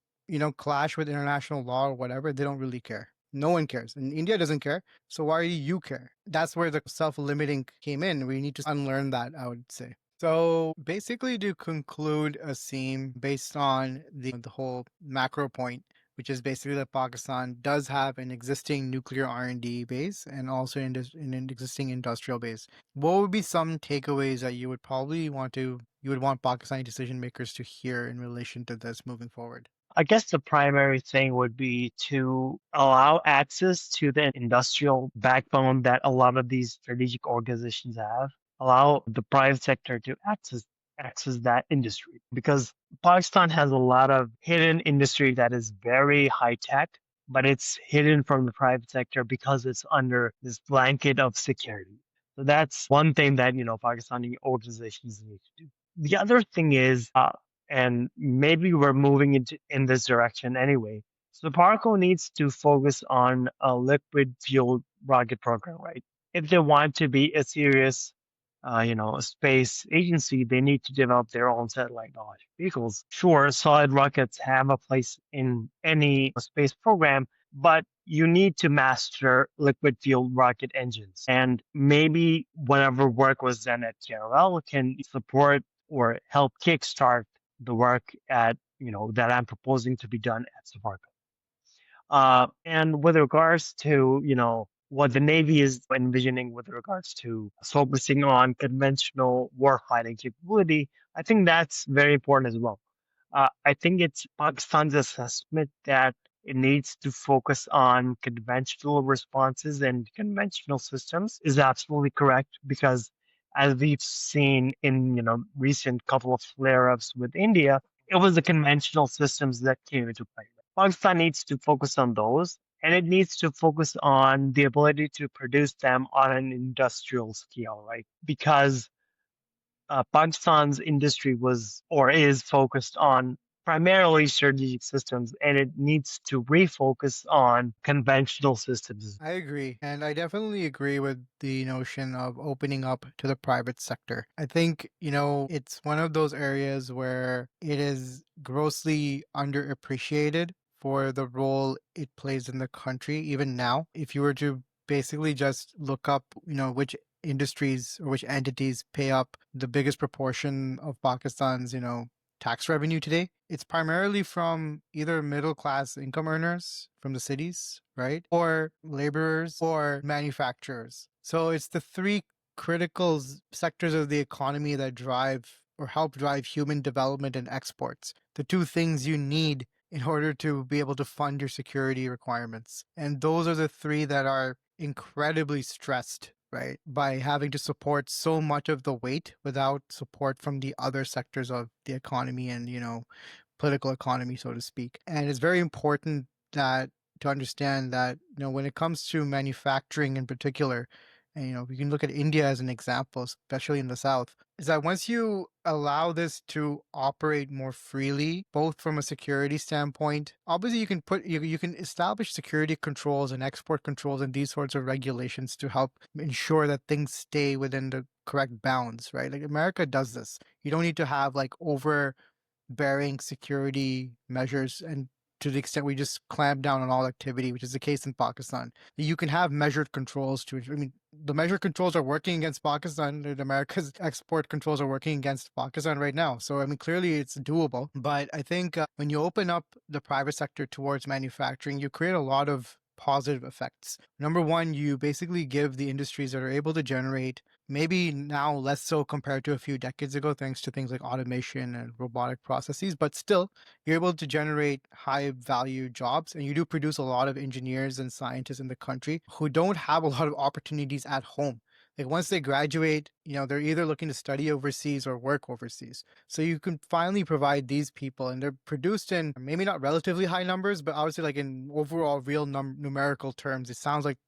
clash with international law or whatever, they don't really care. No one cares. And India doesn't care. So why do you care? That's where the self-limiting came in. We need to unlearn that, I would say. So basically, to conclude a theme based on the whole macro point, which is basically that Pakistan does have an existing nuclear R&D base and also an existing industrial base. What would be some takeaways that you would want Pakistani decision makers to hear in relation to this moving forward? I guess the primary thing would be to allow access to the industrial backbone that a lot of these strategic organizations have. Allow the private sector to access that industry, because Pakistan has a lot of hidden industry that is very high tech, but it's hidden from the private sector because it's under this blanket of security. So that's one thing that Pakistani organizations need to do. The other thing is, and maybe we're moving in this direction anyway. So Parco needs to focus on a liquid fuel rocket program, right? If they want to be a serious, space agency, they need to develop their own satellite launch vehicles. Sure, solid rockets have a place in any space program, but you need to master liquid fuel rocket engines. And maybe whatever work was done at TRL can support or help kickstart the work that I'm proposing to be done at Safarco. And with regards to, what the Navy is envisioning with regards to focusing on conventional warfighting capability, I think that's very important as well. I think it's Pakistan's assessment that it needs to focus on conventional responses and conventional systems is absolutely correct, because as we've seen in recent couple of flare-ups with India, it was the conventional systems that came into play. Pakistan needs to focus on those, and it needs to focus on the ability to produce them on an industrial scale, right? Because Pakistan's industry was or is focused on primarily strategic systems, and it needs to refocus on conventional systems. I agree. And I definitely agree with the notion of opening up to the private sector. I think, it's one of those areas where it is grossly underappreciated for the role it plays in the country, even now. If you were to basically just look up, which industries or which entities pay up the biggest proportion of Pakistan's, tax revenue today, it's primarily from either middle class income earners from the cities, right? Or laborers or manufacturers. So it's the three critical sectors of the economy that drive or help drive human development and exports. The two things you need in order to be able to fund your security requirements. And those are the three that are incredibly stressed, right, by having to support so much of the weight without support from the other sectors of the economy and, political economy, so to speak. And it's very important that to understand that, when it comes to manufacturing in particular, and we can look at India as an example, especially in the South, is that once you allow this to operate more freely, both from a security standpoint, obviously you can establish security controls and export controls and these sorts of regulations to help ensure that things stay within the correct bounds, right? Like America does this. You don't need to have like overbearing security measures and to the extent we just clamp down on all activity, which is the case in Pakistan. You can have measured controls to, the measured controls are working against Pakistan, and America's export controls are working against Pakistan right now. So, clearly it's doable. But I think when you open up the private sector towards manufacturing, you create a lot of positive effects. Number one, you basically give the industries that are able to generate, maybe now less so compared to a few decades ago, thanks to things like automation and robotic processes, but still, you're able to generate high value jobs. And you do produce a lot of engineers and scientists in the country who don't have a lot of opportunities at home. Like once they graduate, they're either looking to study overseas or work overseas. So you can finally provide these people, and they're produced in maybe not relatively high numbers, but obviously like in overall real numerical terms, it sounds like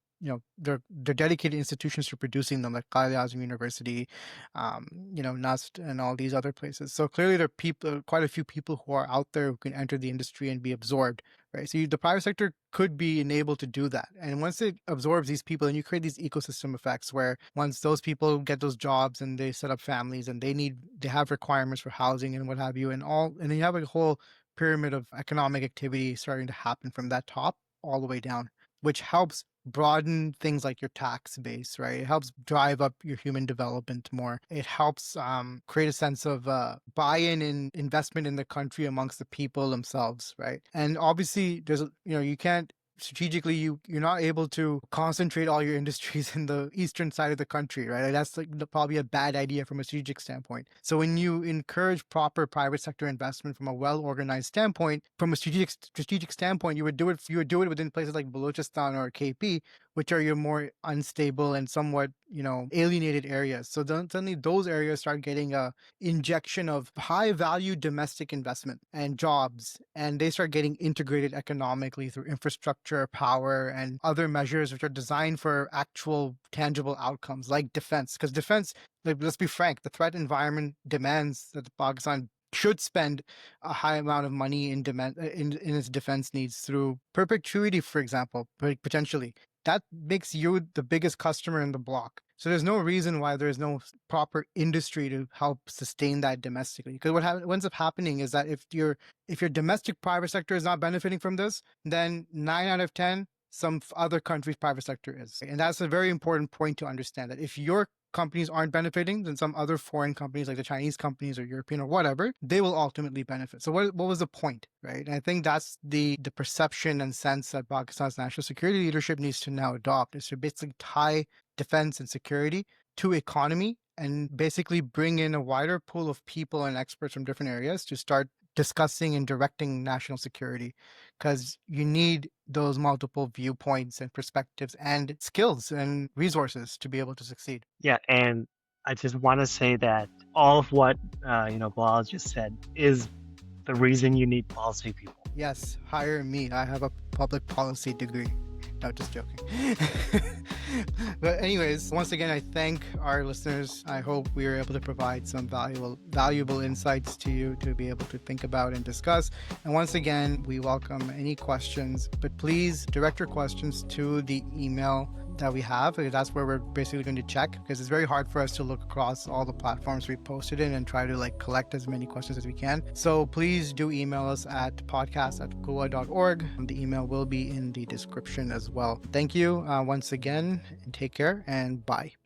they're dedicated institutions to producing them, like Qaid Azam University, NUST, and all these other places. So clearly, there are people, quite a few people who are out there who can enter the industry and be absorbed, right? So the private sector could be enabled to do that, and once it absorbs these people, then you create these ecosystem effects where once those people get those jobs and they set up families and they have requirements for housing and what have you, and then you have a whole pyramid of economic activity starting to happen from that top all the way down, which helps broaden things like your tax base, right? It helps drive up your human development more. It helps create a sense of buy-in and investment in the country amongst the people themselves, right? And obviously, you can't strategically you're not able to concentrate all your industries in the eastern side of the country, right? Like that's like probably a bad idea from a strategic standpoint. So when you encourage proper private sector investment from a well-organized standpoint, from a strategic standpoint, you would do it within places like Balochistan or KP, which are your more unstable and somewhat alienated areas. So then suddenly those areas start getting a injection of high value domestic investment and jobs, and they start getting integrated economically through infrastructure, power, and other measures which are designed for actual tangible outcomes like defense. Because defense, like, let's be frank, the threat environment demands that Pakistan should spend a high amount of money in its defense needs through perpetuity, for example, potentially. That makes you the biggest customer in the block. So there's no reason why there's no proper industry to help sustain that domestically. Because what ends up happening is that if your domestic private sector is not benefiting from this, then 9 out of 10, some other country's private sector is. And that's a very important point to understand, that if your companies aren't benefiting, then some other foreign companies like the Chinese companies or European or whatever, they will ultimately benefit. So what was the point, right? And I think that's the perception and sense that Pakistan's national security leadership needs to now adopt, is to basically tie defense and security to economy and basically bring in a wider pool of people and experts from different areas to start discussing and directing national security, because you need those multiple viewpoints and perspectives and skills and resources to be able to succeed. Yeah, and I just want to say that all of what Bilal just said is the reason you need policy people. Yes, hire me. I have a public policy degree. No, just joking. But anyways, once again, I thank our listeners. I hope we were able to provide some valuable insights to you to be able to think about and discuss. And once again, we welcome any questions, but please direct your questions to the email that we have, because that's where we're basically going to check, because it's very hard for us to look across all the platforms we posted in and try to like collect as many questions as we can. So please do email us at podcast@gua.org. The email will be in the description as well. Thank you once again, and take care, and bye.